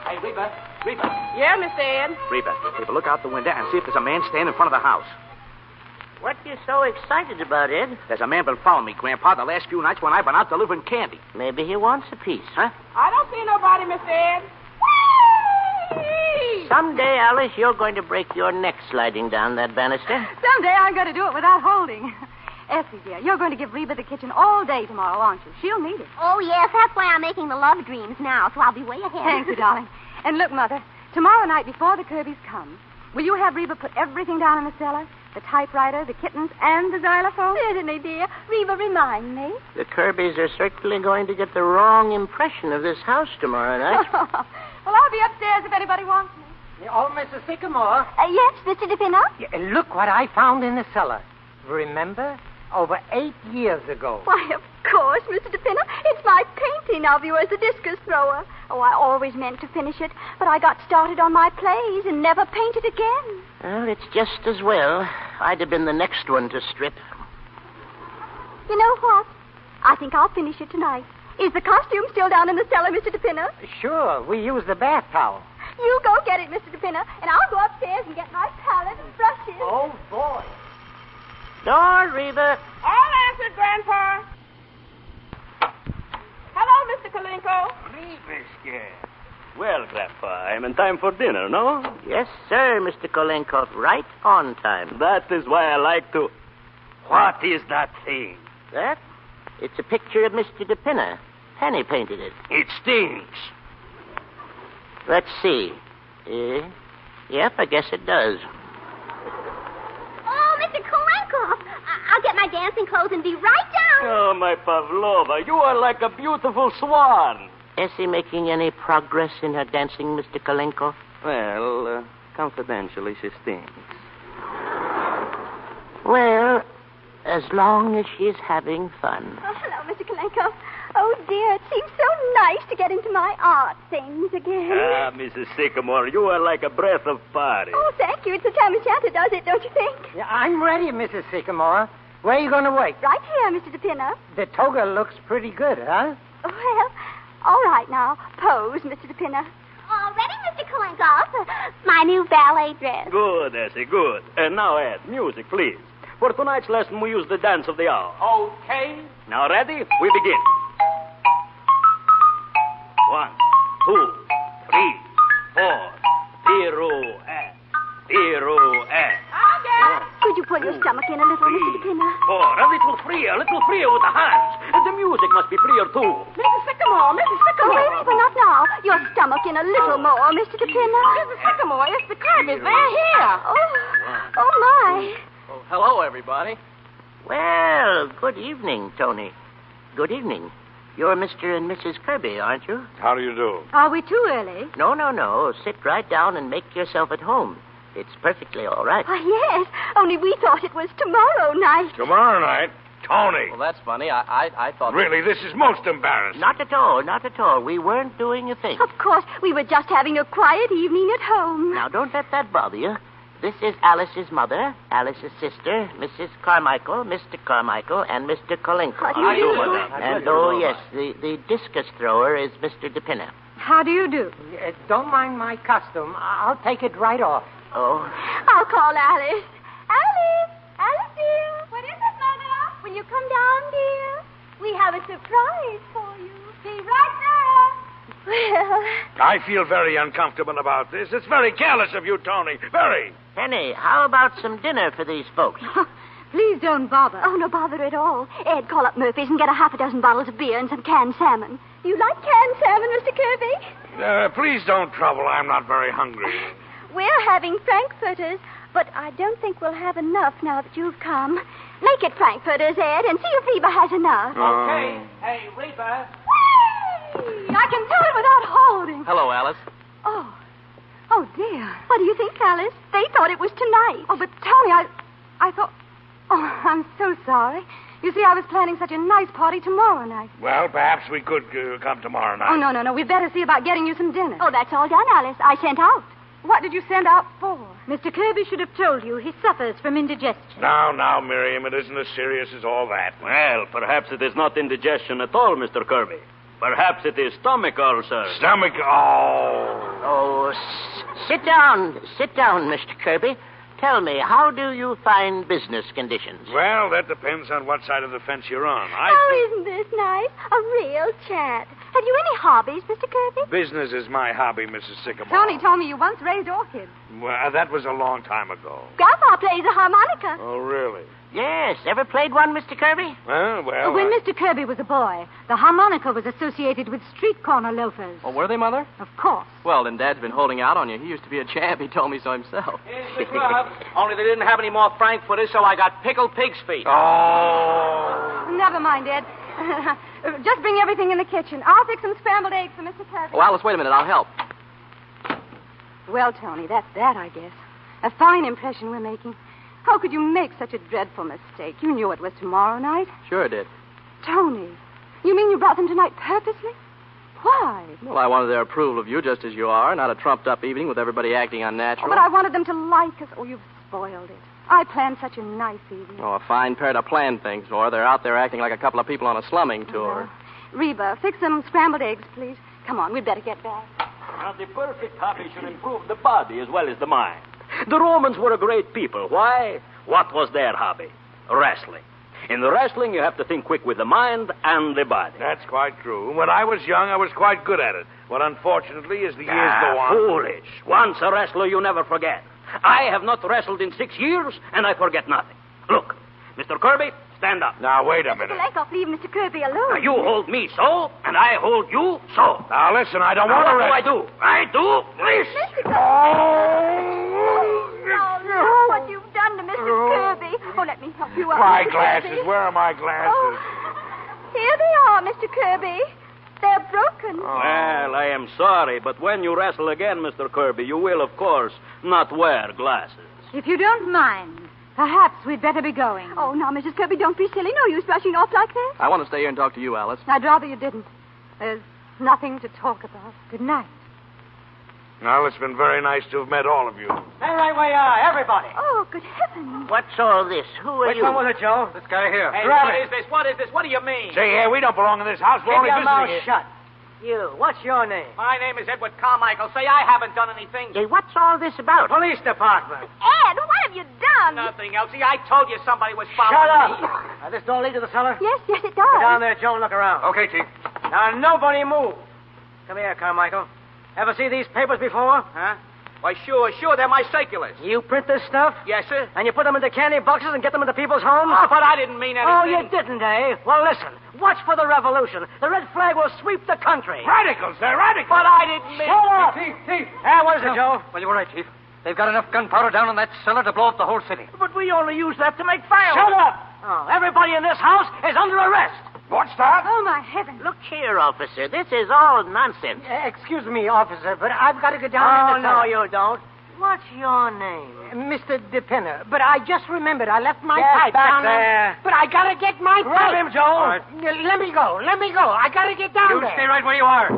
Hey, Reba. Yeah, Mr. Ed? Reba, look out the window and see if there's a man standing in front of the house. What you so excited about, Ed? There's a man been following me, Grandpa, the last few nights when I've been out delivering candy. Maybe he wants a piece. Huh? I don't see nobody, Mr. Ed. Someday, Alice, you're going to break your neck sliding down that banister. Someday I'm going to do it without holding. Essie, dear, you're going to give Reba the kitchen all day tomorrow, aren't you? She'll need it. Oh, yes, that's why I'm making the love dreams now, so I'll be way ahead. Thank you, darling. And look, Mother, tomorrow night before the Kirbys come, will you have Reba put everything down in the cellar? The typewriter, the kittens, and the xylophone? Certainly, dear. Reba, remind me. The Kirbys are certainly going to get the wrong impression of this house tomorrow night. Well, I'll be upstairs if anybody wants me. Oh, Mrs. Sycamore. Yes, Mr. DePinner? Yeah, look what I found in the cellar. Remember? Over 8 years ago. Why, of course, Mr. DePinner. It's my painting of you as the discus thrower. Oh, I always meant to finish it, but I got started on my plays and never painted again. Well, it's just as well. I'd have been the next one to strip. You know what? I think I'll finish it tonight. Is the costume still down in the cellar, Mr. DePinner? Sure, we use the bath towel. You go get it, Mr. DePinner, and I'll go upstairs and get my palette and brushes. Oh, boy. Door, Reba. All answered, Grandpa. Hello, Mr. Kalinko. Reba's here. Well, Grandpa, I'm in time for dinner, no? Yes, sir, Mr. Kolenkov. Right on time. That is why I like to... What is that thing? That? It's a picture of Mr. DePinner. Penny painted it. It stinks. Let's see. Yep, I guess it does. Oh, Mr. Kolenkov, I'll get my dancing clothes and be right down. Oh, my Pavlova, you are like a beautiful swan. Is he making any progress in her dancing, Mr. Kolenkov? Well, confidentially, she stinks. Well, as long as she's having fun. Oh, hello, Mr. Kolenkov. Oh, dear, it seems so nice to get into my art things again. Ah, Mrs. Sycamore, you are like a breath of Paris. Oh, thank you. It's the tam o' shanter does it, don't you think? Yeah, I'm ready, Mrs. Sycamore. Where are you going to wait? Right here, Mr. DePinner. The toga looks pretty good, huh? Well, all right now. Pose, Mr. DePinner. All ready, Mr. Kolenkov. My new ballet dress. Good, Essie, good. And now, Ed, music, please. For tonight's lesson, we use the dance of the hour. Okay. Now, ready? We begin. 1, 2, 3, 4. Pirouette. Pirouette. Could you pull your stomach in a little, Mr. DePinner? 4. A little freer with the hands. And the music must be freer, too. Mrs. Sycamore, Mrs. Sycamore. Wait, but not now. Your stomach in a little more, Mr. DePinner. Mrs. Sycamore, it's the Kirbys. They're here. Oh, my. Oh, hello, everybody. Well, good evening, Tony. Good evening. You're Mr. and Mrs. Kirby, aren't you? How do you do? Are we too early? No. Sit right down and make yourself at home. It's perfectly all right. Why, yes. Only we thought it was tomorrow night. Tomorrow night? Tony. Well, that's funny. I thought... Really, this is most embarrassing. Not at all. We weren't doing a thing. Of course, we were just having a quiet evening at home. Now, don't let that bother you. This is Alice's mother, Alice's sister, Mrs. Carmichael, Mr. Carmichael, and Mr. Kolenkov. How do you do? And, yes, the discus thrower is Mr. DePinner. How do you do? Don't mind my costume. I'll take it right off. Oh. I'll call Alice. Alice, dear. What is it, Mother? Will you come down, dear? We have a surprise for you. Be right there. Well... I feel very uncomfortable about this. It's very careless of you, Tony. Very. Penny, how about some dinner for these folks? Please don't bother. Oh, no bother at all. Ed, call up Murphy's and get a half a dozen bottles of beer and some canned salmon. You like canned salmon, Mr. Kirby? Please don't trouble. I'm not very hungry. We're having frankfurters, but I don't think we'll have enough now that you've come. Make it frankfurters, Ed, and see if Reba has enough. Okay. Hey, Reba. I can tell it without holding. Hello, Alice. Oh, dear. What do you think, Alice? They thought it was tonight. Oh, but Tony, I thought... Oh, I'm so sorry. You see, I was planning such a nice party tomorrow night. Well, perhaps we could come tomorrow night. Oh, no. We'd better see about getting you some dinner. Oh, that's all done, Alice. I sent out. What did you send out for? Mr. Kirby should have told you he suffers from indigestion. Now, Miriam, it isn't as serious as all that. Well, perhaps it is not indigestion at all, Mr. Kirby. Perhaps it is stomach ulcer. Stomach... Oh, sit down, Mr. Kirby. Tell me, how do you find business conditions? Well, that depends on what side of the fence you're on. Isn't this nice? A real chat. Have you any hobbies, Mr. Kirby? Business is my hobby, Mrs. Sycamore. Tony told me you once raised orchids. Well, that was a long time ago. Grandpa plays a harmonica. Oh, really? Yes. Ever played one, Mr. Kirby? Well, When Mr. Kirby was a boy, the harmonica was associated with street corner loafers. Oh, were they, Mother? Of course. Well, then Dad's been holding out on you. He used to be a champ. He told me so himself. Here's the grub. Only they didn't have any more frankfurters, so I got pickled pig's feet. Oh. Never mind, Ed. Just bring everything in the kitchen. I'll fix some scrambled eggs for Mr. Kirby. Oh, Alice, wait a minute. I'll help. Well, Tony, that's that, I guess. A fine impression we're making. How could you make such a dreadful mistake? You knew it was tomorrow night. Sure did. Tony, you mean you brought them tonight purposely? Why? Well, I wanted their approval of you just as you are, not a trumped-up evening with everybody acting unnatural. But I wanted them to like us. Oh, you've spoiled it. I planned such a nice evening. Oh, a fine pair to plan things for. They're out there acting like a couple of people on a slumming tour. Reba, fix some scrambled eggs, please. Come on, we'd better get back. Now, the perfect hobby should improve the body as well as the mind. The Romans were a great people. Why? What was their hobby? Wrestling. In the wrestling, you have to think quick with the mind and the body. That's quite true. When I was young, I was quite good at it. But unfortunately, as the years go on... Foolish. Once a wrestler, you never forget. I have not wrestled in 6 years, and I forget nothing. Look, Mr. Kirby, stand up. Now, wait a minute. Let off, leave Mr. Kirby alone. Now, you hold me so, and I hold you so. Now, listen, I don't want to... What do? I do this. Mr. Kirby. Oh, what you've done to Mr. Kirby. Oh, let me help you out. My Mr. glasses. Kirby. Where are my glasses? Oh, here they are, Mr. Kirby. They're broken. Well, I am sorry, but when you wrestle again, Mr. Kirby, you will, of course, not wear glasses. If you don't mind, perhaps we'd better be going. Oh, now, Mrs. Kirby, don't be silly. No use rushing off like that. I want to stay here and talk to you, Alice. I'd rather you didn't. There's nothing to talk about. Good night. Well, it's been very nice to have met all of you. Stay right where you are, everybody. Oh, good heavens. What's all this? Who are Which you? one was it, Joe? This guy here. Hey, Grab what it. is this? What is this? What do you mean? Say, here, we don't belong in this house. We're Keep only your mouth visiting shut. You, what's your name? My name is Edward Carmichael. Say I haven't done anything. Hey, what's all this about? Police department. Ed, what have you done? Nothing, Elsie. I told you somebody was following me. Shut up. This door lead to the cellar? Yes, it does. Go down there, Joe, and look around. Okay, Chief. Now, nobody move. Come here, Carmichael. Ever see these papers before? Huh? Why, sure. They're my circulars. You print this stuff? Yes, sir. And you put them into candy boxes and get them into people's homes? Oh, but I didn't mean anything. Oh, you didn't, eh? Well, listen. Watch for the revolution. The red flag will sweep the country. Radicals. They're radicals. But I didn't mean... Shut up! Chief. What is it, Joe? Well, you were right, Chief. They've got enough gunpowder down in that cellar to blow up the whole city. But we only use that to make fireworks. Shut up! Oh, everybody in this house is under arrest. What's that? Oh, my heavens. Look here, officer. This is all nonsense. Excuse me, officer, but I've got to go down Oh, in the cellar. no, you don't. What's your name? Mr. DePinner. But I just remembered I left my Get pipe back down there. But I got to get my Grab pipe. him, Joe. All right. Let me go. I got to get down You there. stay right where you are.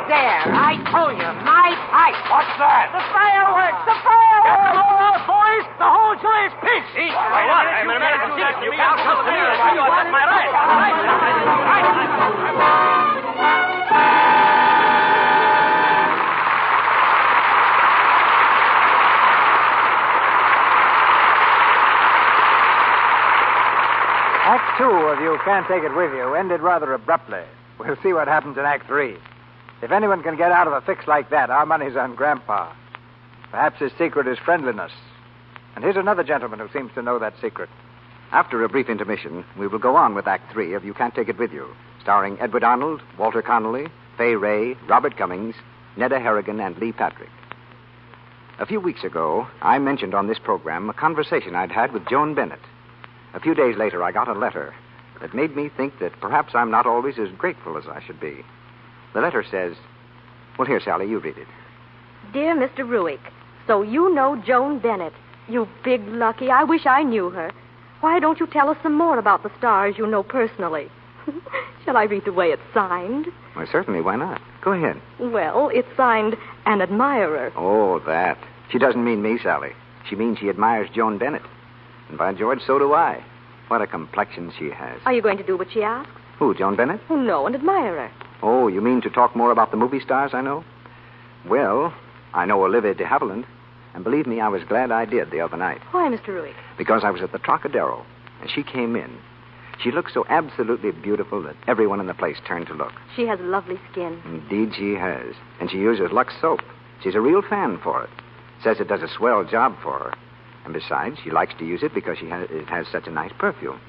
There, I told you, my pipe. What's that? The fireworks. Get them all out, boys. The whole joint's pinched. Wait a minute. You can't come to me. That's my right. Act 2 of You Can't Take It With You ended rather abruptly. We'll see what happens in Act 3. If anyone can get out of a fix like that, our money's on Grandpa. Perhaps his secret is friendliness. And here's another gentleman who seems to know that secret. After a brief intermission, we will go on with Act 3 of You Can't Take It With You, starring Edward Arnold, Walter Connolly, Fay Ray, Robert Cummings, Neda Harrigan, and Lee Patrick. A few weeks ago, I mentioned on this program a conversation I'd had with Joan Bennett. A few days later, I got a letter that made me think that perhaps I'm not always as grateful as I should be. The letter says... Well, here, Sally, you read it. Dear Mr. Ruick, so you know Joan Bennett. You big lucky. I wish I knew her. Why don't you tell us some more about the stars you know personally? Shall I read the way it's signed? Well, certainly, why not? Go ahead. Well, it's signed An Admirer. Oh, that. She doesn't mean me, Sally. She means she admires Joan Bennett. And by George, so do I. What a complexion she has. Are you going to do what she asks? Who, Joan Bennett? Oh, no, an admirer. Oh, you mean to talk more about the movie stars I know? Well, I know Olivia de Havilland. And believe me, I was glad I did the other night. Why, Mr. Ruick? Because I was at the Trocadero, and she came in. She looked so absolutely beautiful that everyone in the place turned to look. She has lovely skin. Indeed she has. And she uses Lux soap. She's a real fan for it. Says it does a swell job for her. And besides, she likes to use it because it has such a nice perfume.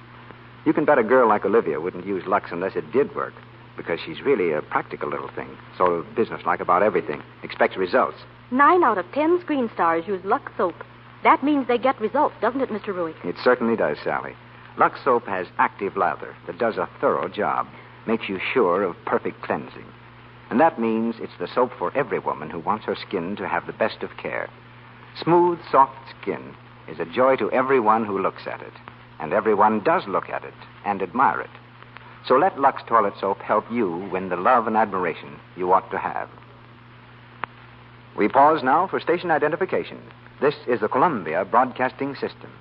You can bet a girl like Olivia wouldn't use Lux unless it did work, because she's really a practical little thing. So businesslike about everything. Expects results. 9 out of 10 screen stars use Lux soap. That means they get results, doesn't it, Mr. Ruick? It certainly does, Sally. Lux soap has active lather that does a thorough job. Makes you sure of perfect cleansing. And that means it's the soap for every woman who wants her skin to have the best of care. Smooth, soft skin is a joy to everyone who looks at it. And everyone does look at it and admire it. So let Lux toilet soap help you win the love and admiration you ought to have. We pause now for station identification. This is the Columbia Broadcasting System.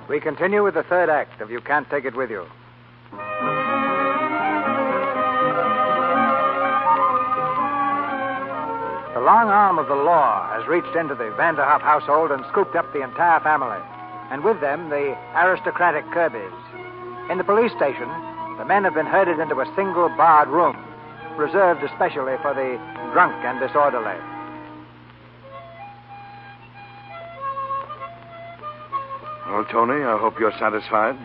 We continue with the third act of You Can't Take It With You. The long arm of the law has reached into the Vanderhoff household and scooped up the entire family, and with them the aristocratic Kirbys. In the police station, the men have been herded into a single barred room, reserved especially for the drunk and disorderly. Well, Tony, I hope you're satisfied.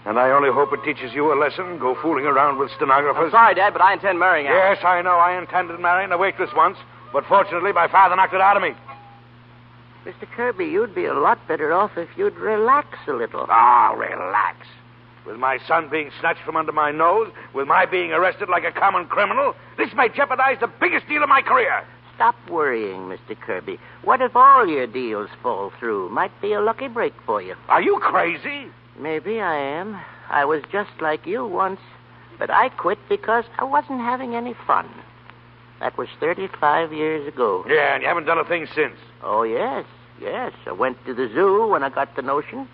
And I only hope it teaches you a lesson. Go fooling around with stenographers. I'm sorry, Dad, but I intend marrying her. Yes, I know. I intended marrying a waitress once. But fortunately, my father knocked it out of me. Mr. Kirby, you'd be a lot better off if you'd relax a little. Ah, relax. With my son being snatched from under my nose, with my being arrested like a common criminal, this may jeopardize the biggest deal of my career. Stop worrying, Mr. Kirby. What if all your deals fall through? Might be a lucky break for you. Are you crazy? Maybe I am. I was just like you once. But I quit because I wasn't having any fun. That was 35 years ago. Yeah, and you haven't done a thing since. Oh, yes. I went to the zoo when I got the notion.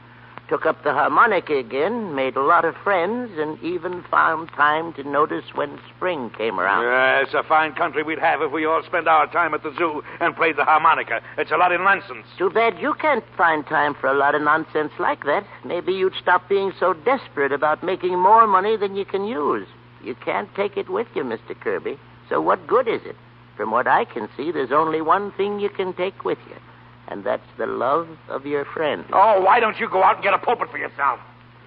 Took up the harmonica again, made a lot of friends, and even found time to notice when spring came around. Yeah, it's a fine country we'd have if we all spent our time at the zoo and played the harmonica. It's a lot of nonsense. Too bad you can't find time for a lot of nonsense like that. Maybe you'd stop being so desperate about making more money than you can use. You can't take it with you, Mr. Kirby. So what good is it? From what I can see, there's only one thing you can take with you. And that's the love of your friend. Oh, why don't you go out and get a pulpit for yourself?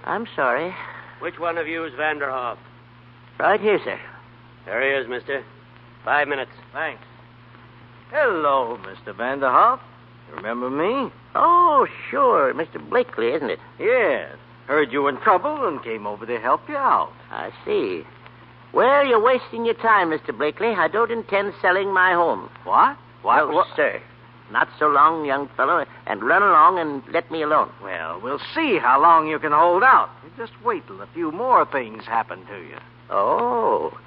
I'm sorry. Which one of you is Vanderhoff? Right here, sir. There he is, mister. 5 minutes. Thanks. Hello, Mr. Vanderhoff. Remember me? Oh, sure. Mr. Blakely, isn't it? Yes. Heard you were in trouble and came over to help you out. I see. Well, you're wasting your time, Mr. Blakely. I don't intend selling my home. What? No, sir. Not so long, young fellow, and run along and let me alone. Well, we'll see how long you can hold out. You just wait till a few more things happen to you. Oh.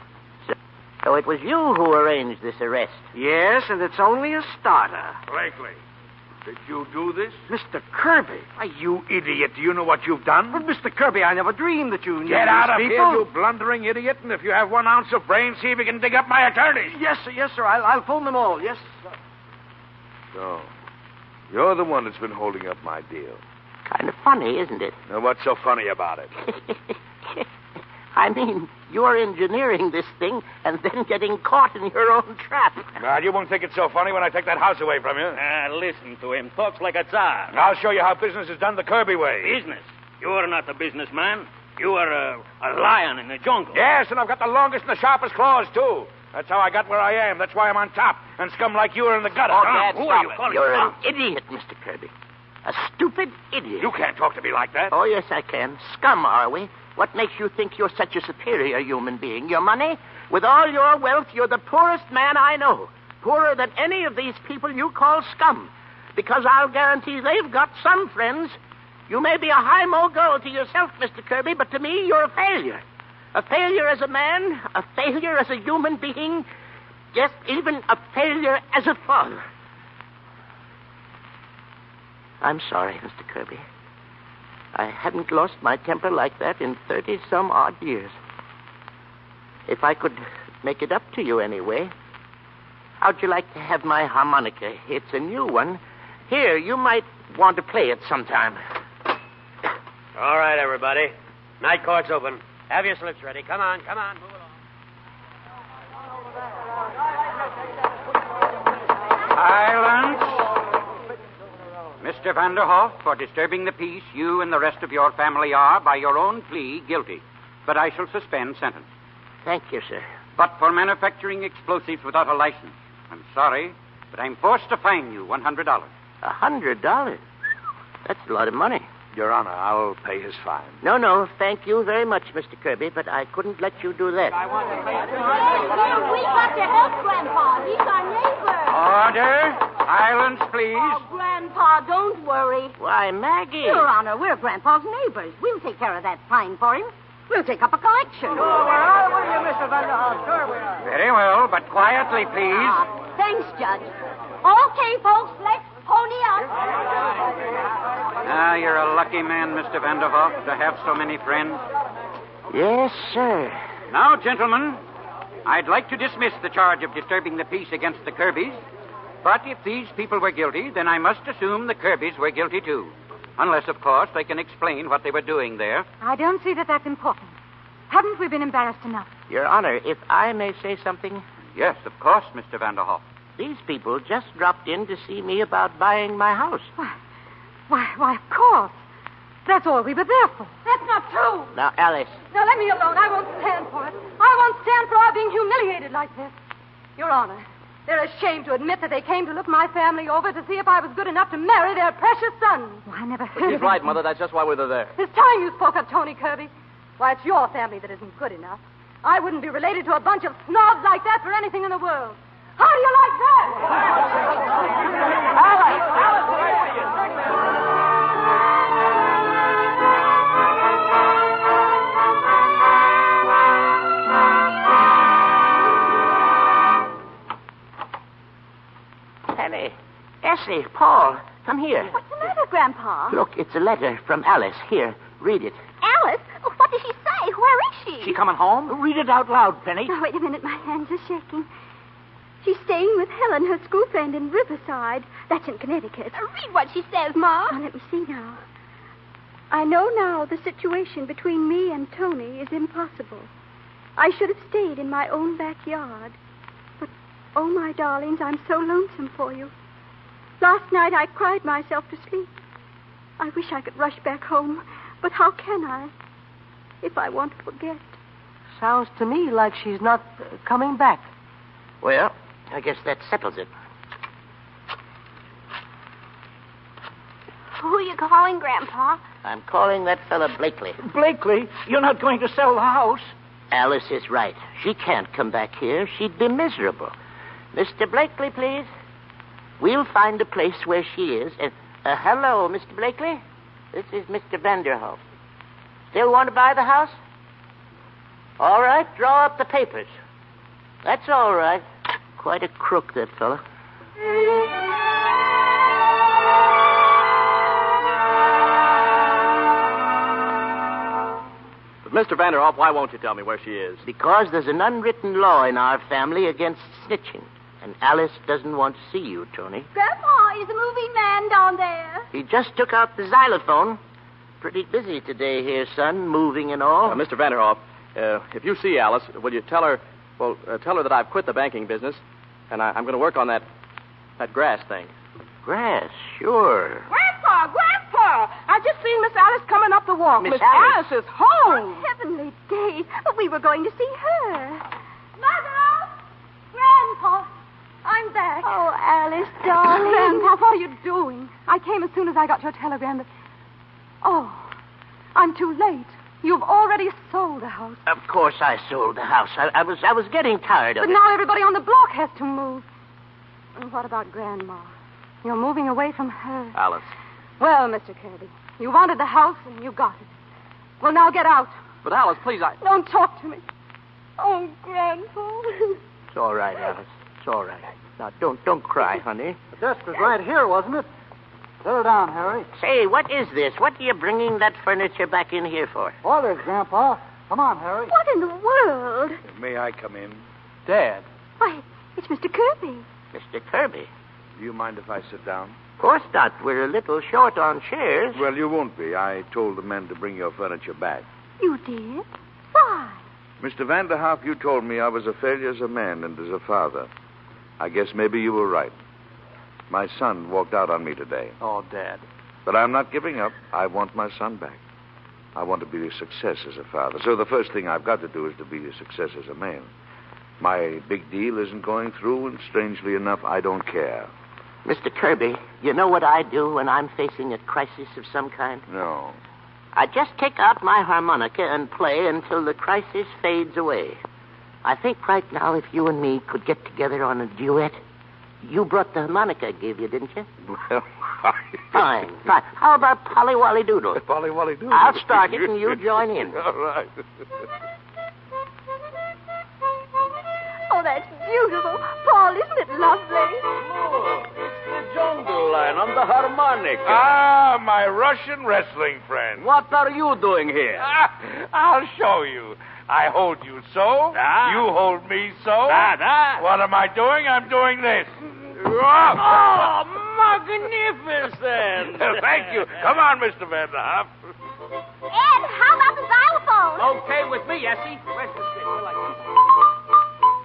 So it was you who arranged this arrest? Yes, and it's only a starter. Blakely, did you do this? Mr. Kirby. Why, you idiot. Do you know what you've done? But, Mr. Kirby, I never dreamed that you knew Get out of people. here, you blundering idiot, and if you have 1 ounce of brains, see if you can dig up my attorneys. Yes, sir. I'll phone them all. Yes, sir. So, you're the one that's been holding up my deal. Kind of funny, isn't it? Now, what's so funny about it? I mean, you're engineering this thing and then getting caught in your own trap. Well, you won't think it's so funny when I take that house away from you. Listen to him. Talks like a tsar. I'll show you how business is done the Kirby way. Business? You're not a businessman. You are a lion in the jungle. Yes, and I've got the longest and the sharpest claws, too. That's how I got where I am. That's why I'm on top. And scum like you are in the gutter. Oh, Dad, Who stop are you? it. You're an idiot, Mr. Kirby. A stupid idiot. You can't talk to me like that. Oh, yes, I can. Scum, are we? What makes you think you're such a superior human being? Your money? With all your wealth, you're the poorest man I know. Poorer than any of these people you call scum. Because I'll guarantee they've got some friends. You may be a high-mo girl to yourself, Mr. Kirby, but to me, you're a failure. A failure as a man, a failure as a human being, just even a failure as a father. I'm sorry, Mr. Kirby. I hadn't lost my temper like that in 30-some-odd years. If I could make it up to you anyway, How'd you like to have my harmonica? It's a new one. Here, you might want to play it sometime. All right, everybody. Night court's open. Have your slips ready. Come on, move along. Silence. Mr. Vanderhoff, for disturbing the peace, you and the rest of your family are, by your own plea, guilty. But I shall suspend sentence. Thank you, sir. But for manufacturing explosives without a license, I'm sorry, but I'm forced to fine you $100. $100? That's a lot of money. Your Honor, I'll pay his fine. No, thank you very much, Mr. Kirby, but I couldn't let you do that. We got to help Grandpa. He's our neighbor. Order. Silence, please. Oh, Grandpa, don't worry. Why, Maggie. Your Honor, we're Grandpa's neighbors. We'll take care of that fine for him. We'll take up a collection. Where are you, Mr. Vanderhoff? Sure we are. Very well, but quietly, please. Thanks, Judge. Okay, folks, let's pony up. You're a lucky man, Mr. Vanderhoff, to have so many friends. Yes, sir. Now, gentlemen, I'd like to dismiss the charge of disturbing the peace against the Kirbys. But if these people were guilty, then I must assume the Kirbys were guilty, too. Unless, of course, they can explain what they were doing there. I don't see that that's important. Haven't we been embarrassed enough? Your Honor, if I may say something. Yes, of course, Mr. Vanderhoff. These people just dropped in to see me about buying my house. Why, of course. That's all we were there for. That's not true. Now, Alice. Now, let me alone. I won't stand for it. I won't stand for our being humiliated like this. Your Honor, they're ashamed to admit that they came to look my family over to see if I was good enough to marry their precious son. Well, I never heard of She's right, Mother. That's just why we were there. It's time you spoke up, Tony Kirby. Why, it's your family that isn't good enough. I wouldn't be related to a bunch of snobs like that for anything in the world. How do you like that? Alice! Penny, Essie, Paul, come here. What's the matter, Grandpa? Look, it's a letter from Alice. Here, read it. Alice? Oh, what did she say? Where is she? She coming home? Read it out loud, Penny. Oh, wait a minute. My hands are shaking. She's staying with Helen, her school friend in Riverside. That's in Connecticut. Read what she says, Ma. Oh, let me see now. I know now the situation between me and Tony is impossible. I should have stayed in my own backyard. But, oh, my darlings, I'm so lonesome for you. Last night I cried myself to sleep. I wish I could rush back home, but how can I if I want to forget? Sounds to me like she's not coming back. Well, I guess that settles it. Who are you calling, Grandpa? I'm calling that fella Blakely. Blakely, you're not going to sell the house. Alice is right. She can't come back here. She'd be miserable. Mr. Blakely, please. We'll find a place where she is. Hello, Mr. Blakely. This is Mr. Vanderhoff. Still want to buy the house? All right, draw up the papers. That's all right. Quite a crook, that fella. But, Mr. Vanderhoff, why won't you tell me where she is? Because there's an unwritten law in our family against snitching. And Alice doesn't want to see you, Tony. Grandpa, is the moving man down there? He just took out the xylophone. Pretty busy today here, son, moving and all. Mr. Vanderhoff, if you see Alice, will you tell her, tell her that I've quit the banking business, and I'm going to work on that grass thing. Grass, sure. Grandpa! I just seen Miss Alice coming up the walk. Miss Alice is home. Oh, heavenly days. But we were going to see her. Mother! Grandpa! I'm back. Oh, Alice, darling. Grandpa, what are you doing? I came as soon as I got your telegram. Oh, I'm too late. You've already sold the house. Of course I sold the house. I was getting tired of it. But now everybody on the block has to move. And what about Grandma? You're moving away from her. Alice. Well, Mr. Kirby, you wanted the house and you got it. Well, now get out. But, Alice, please, Don't talk to me. Oh, Grandpa. It's all right, Alice. It's all right. Now, don't cry, honey. The desk was right here, wasn't it? Settle down, Harry. Say, what is this? What are you bringing that furniture back in here for? Orders, Grandpa. Come on, Harry. What in the world? May I come in? Dad. Why, It's Mr. Kirby. Mr. Kirby? Do you mind if I sit down? Of course not. We're a little short on chairs. Well, you won't be. I told the men to bring your furniture back. You did? Why? Mr. Vanderhoff, you told me I was a failure as a man and as a father. I guess maybe you were right. My son walked out on me today. Oh, Dad. But I'm not giving up. I want my son back. I want to be a success as a father. So the first thing I've got to do is to be a success as a man. My big deal isn't going through, and strangely enough, I don't care. Mr. Kirby, you know what I do when I'm facing a crisis of some kind? No. I just take out my harmonica and play until the crisis fades away. I think right now if you and me could get together on a duet. You brought the harmonica I gave you, didn't you? Well, Fine. How about Polly Wally Doodle? Polly Wally Doodle. I'll start it and you join in. All right. Oh, that's beautiful. Paul, isn't it lovely? Look, it's the jungle line on the harmonica. Ah, my Russian wrestling friend. What are you doing here? I'll show you. I hold you so. You hold me so. What am I doing? I'm doing this. Oh, magnificent. Thank you. Come on, Mr. Vanderhoff. Ed, how about the xylophone? Okay with me, Essie. Where's the stick?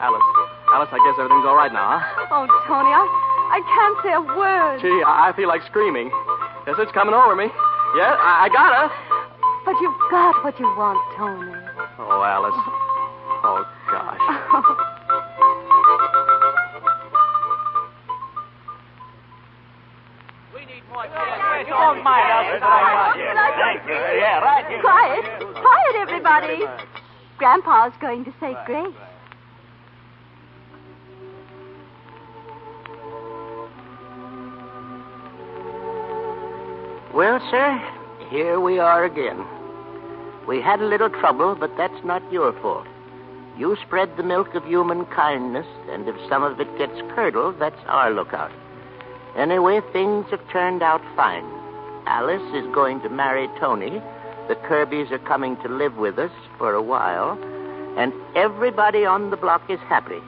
Alice, I guess everything's all right now, huh? Oh, Tony, I can't say a word. Gee, I feel like screaming. Yes, it's coming over me. Yeah, I got her. But you've got what you want, Tony. Oh, Alice. Oh, gosh. We need more chairs. You won't mind us. Thank you. Yeah, right here. Quiet, everybody. Grandpa's going to say grace. Well, sir, here we are again. We had a little trouble, but that's not your fault. You spread the milk of human kindness, and if some of it gets curdled, that's our lookout. Anyway, things have turned out fine. Alice is going to marry Tony. The Kirbys are coming to live with us for a while. And everybody on the block is happy.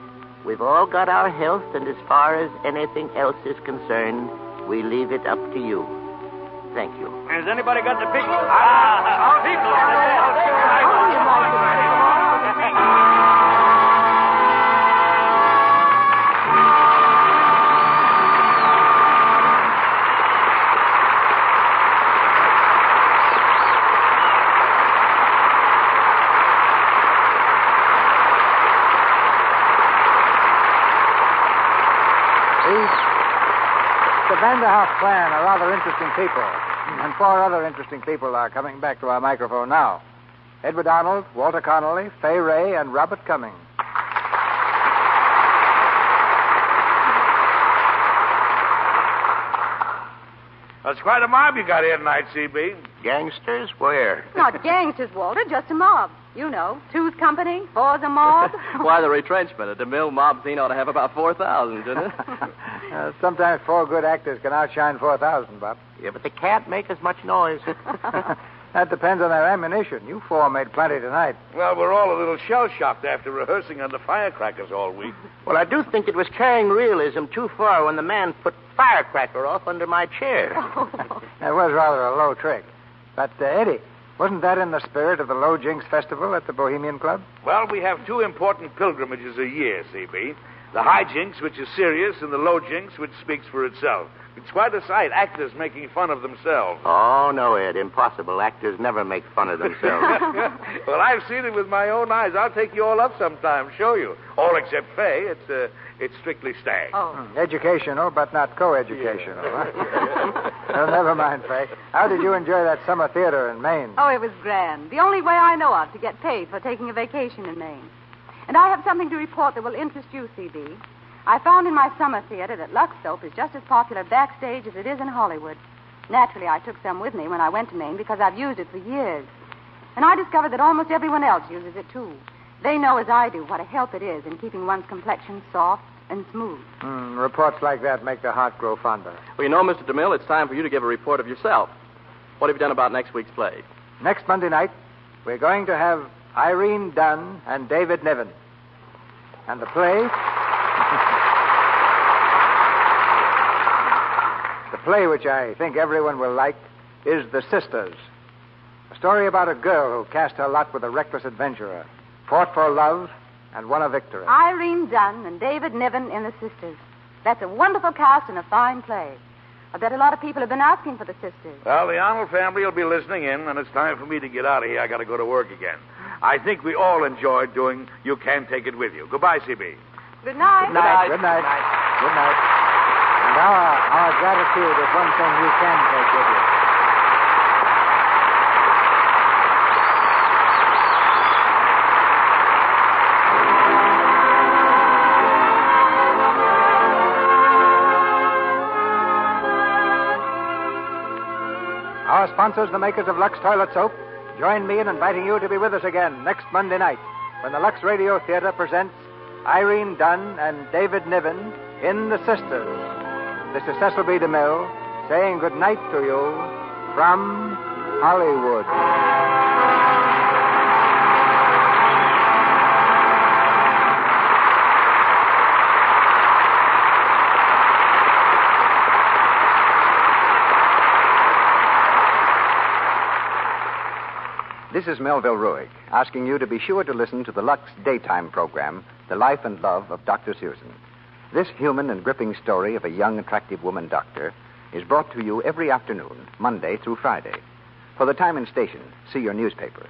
We've all got our health, and as far as anything else is concerned, we leave it up to you. Thank you. Has anybody got the picture? Our people. The Vanderhoff clan are rather interesting people. And 4 other interesting people are coming back to our microphone now. Edward Arnold, Walter Connolly, Fay Ray, and Robert Cumming. That's quite a mob you got here tonight, CB. Gangsters? Where? Not gangsters, Walter, just a mob. You know, 2's company, 4's a mob. Why, the retrenchment. A DeMille mob scene ought to have about 4,000, shouldn't it? Sometimes 4 good actors can outshine 4,000, Bob. Yeah, but they can't make as much noise. That depends on their ammunition. You 4 made plenty tonight. Well, we're all a little shell-shocked after rehearsing under firecrackers all week. Well, I do think it was carrying realism too far when the man put firecracker off under my chair. That was rather a low trick. But, Eddie, wasn't that in the spirit of the Low Jinks Festival at the Bohemian Club? Well, we have 2 important pilgrimages a year, CB. The High Jinks, which is serious, and the Low Jinks, which speaks for itself. It's quite a sight, actors making fun of themselves. Oh, no, Ed, impossible. Actors never make fun of themselves. Well, I've seen it with my own eyes. I'll take you all up sometime, show you. All except Fay. It's strictly stag. Oh. Educational, but not co-educational. Huh? Well, never mind, Fay. How did you enjoy that summer theater in Maine? Oh, it was grand. The only way I know of to get paid for taking a vacation in Maine. And I have something to report that will interest you, CB. I found in my summer theater that Lux soap is just as popular backstage as it is in Hollywood. Naturally, I took some with me when I went to Maine because I've used it for years. And I discovered that almost everyone else uses it, too. They know, as I do, what a help it is in keeping one's complexion soft and smooth. Reports like that make the heart grow fonder. Well, you know, Mr. DeMille, it's time for you to give a report of yourself. What have you done about next week's play? Next Monday night, we're going to have Irene Dunn and David Niven. And the play... play which I think everyone will like is The Sisters. A story about a girl who cast her lot with a reckless adventurer, fought for love, and won a victory. Irene Dunn and David Niven in The Sisters. That's a wonderful cast and a fine play. I bet a lot of people have been asking for The Sisters. Well, the Arnold family will be listening in, and it's time for me to get out of here. I got to go to work again. I think we all enjoyed doing You Can't Take It With You. Goodbye, CB. Good night. Good night. Good night. Good night. And our gratitude is one thing you can take with you. Our sponsors, the makers of Lux Toilet Soap, join me in inviting you to be with us again next Monday night when the Lux Radio Theater presents Irene Dunn and David Niven in The Sisters. This is Cecil B. DeMille saying good night to you from Hollywood. This is Melville Ruick, asking you to be sure to listen to the Lux daytime program, The Life and Love of Dr. Susan. This human and gripping story of a young, attractive woman doctor is brought to you every afternoon, Monday through Friday. For the time and station, see your newspaper.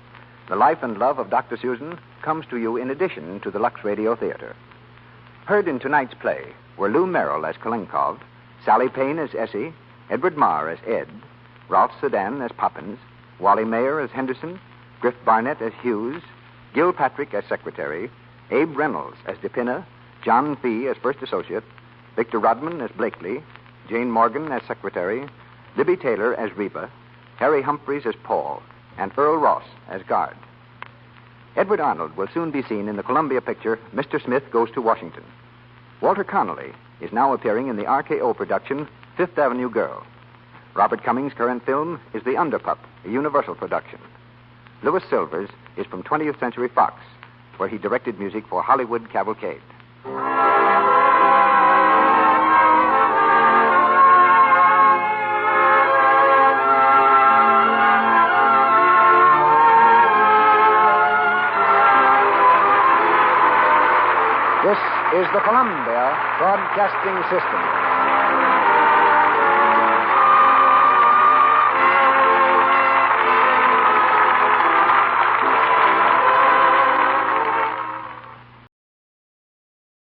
The Life and Love of Dr. Susan comes to you in addition to the Lux Radio Theater. Heard in tonight's play were Lou Merrill as Kalinkov, Sally Payne as Essie, Edward Marr as Ed, Ralph Sedan as Poppins, Wally Mayer as Henderson, Griff Barnett as Hughes, Gil Patrick as Secretary, Abe Reynolds as DePinna, John Fee as First Associate, Victor Rodman as Blakely, Jane Morgan as Secretary, Libby Taylor as Reba, Harry Humphreys as Paul, and Earl Ross as Guard. Edward Arnold will soon be seen in the Columbia picture Mr. Smith Goes to Washington. Walter Connolly is now appearing in the RKO production Fifth Avenue Girl. Robert Cummings' current film is The Underpup, a Universal production. Louis Silvers is from 20th Century Fox, where he directed music for Hollywood Cavalcade. This is the Columbia Broadcasting System.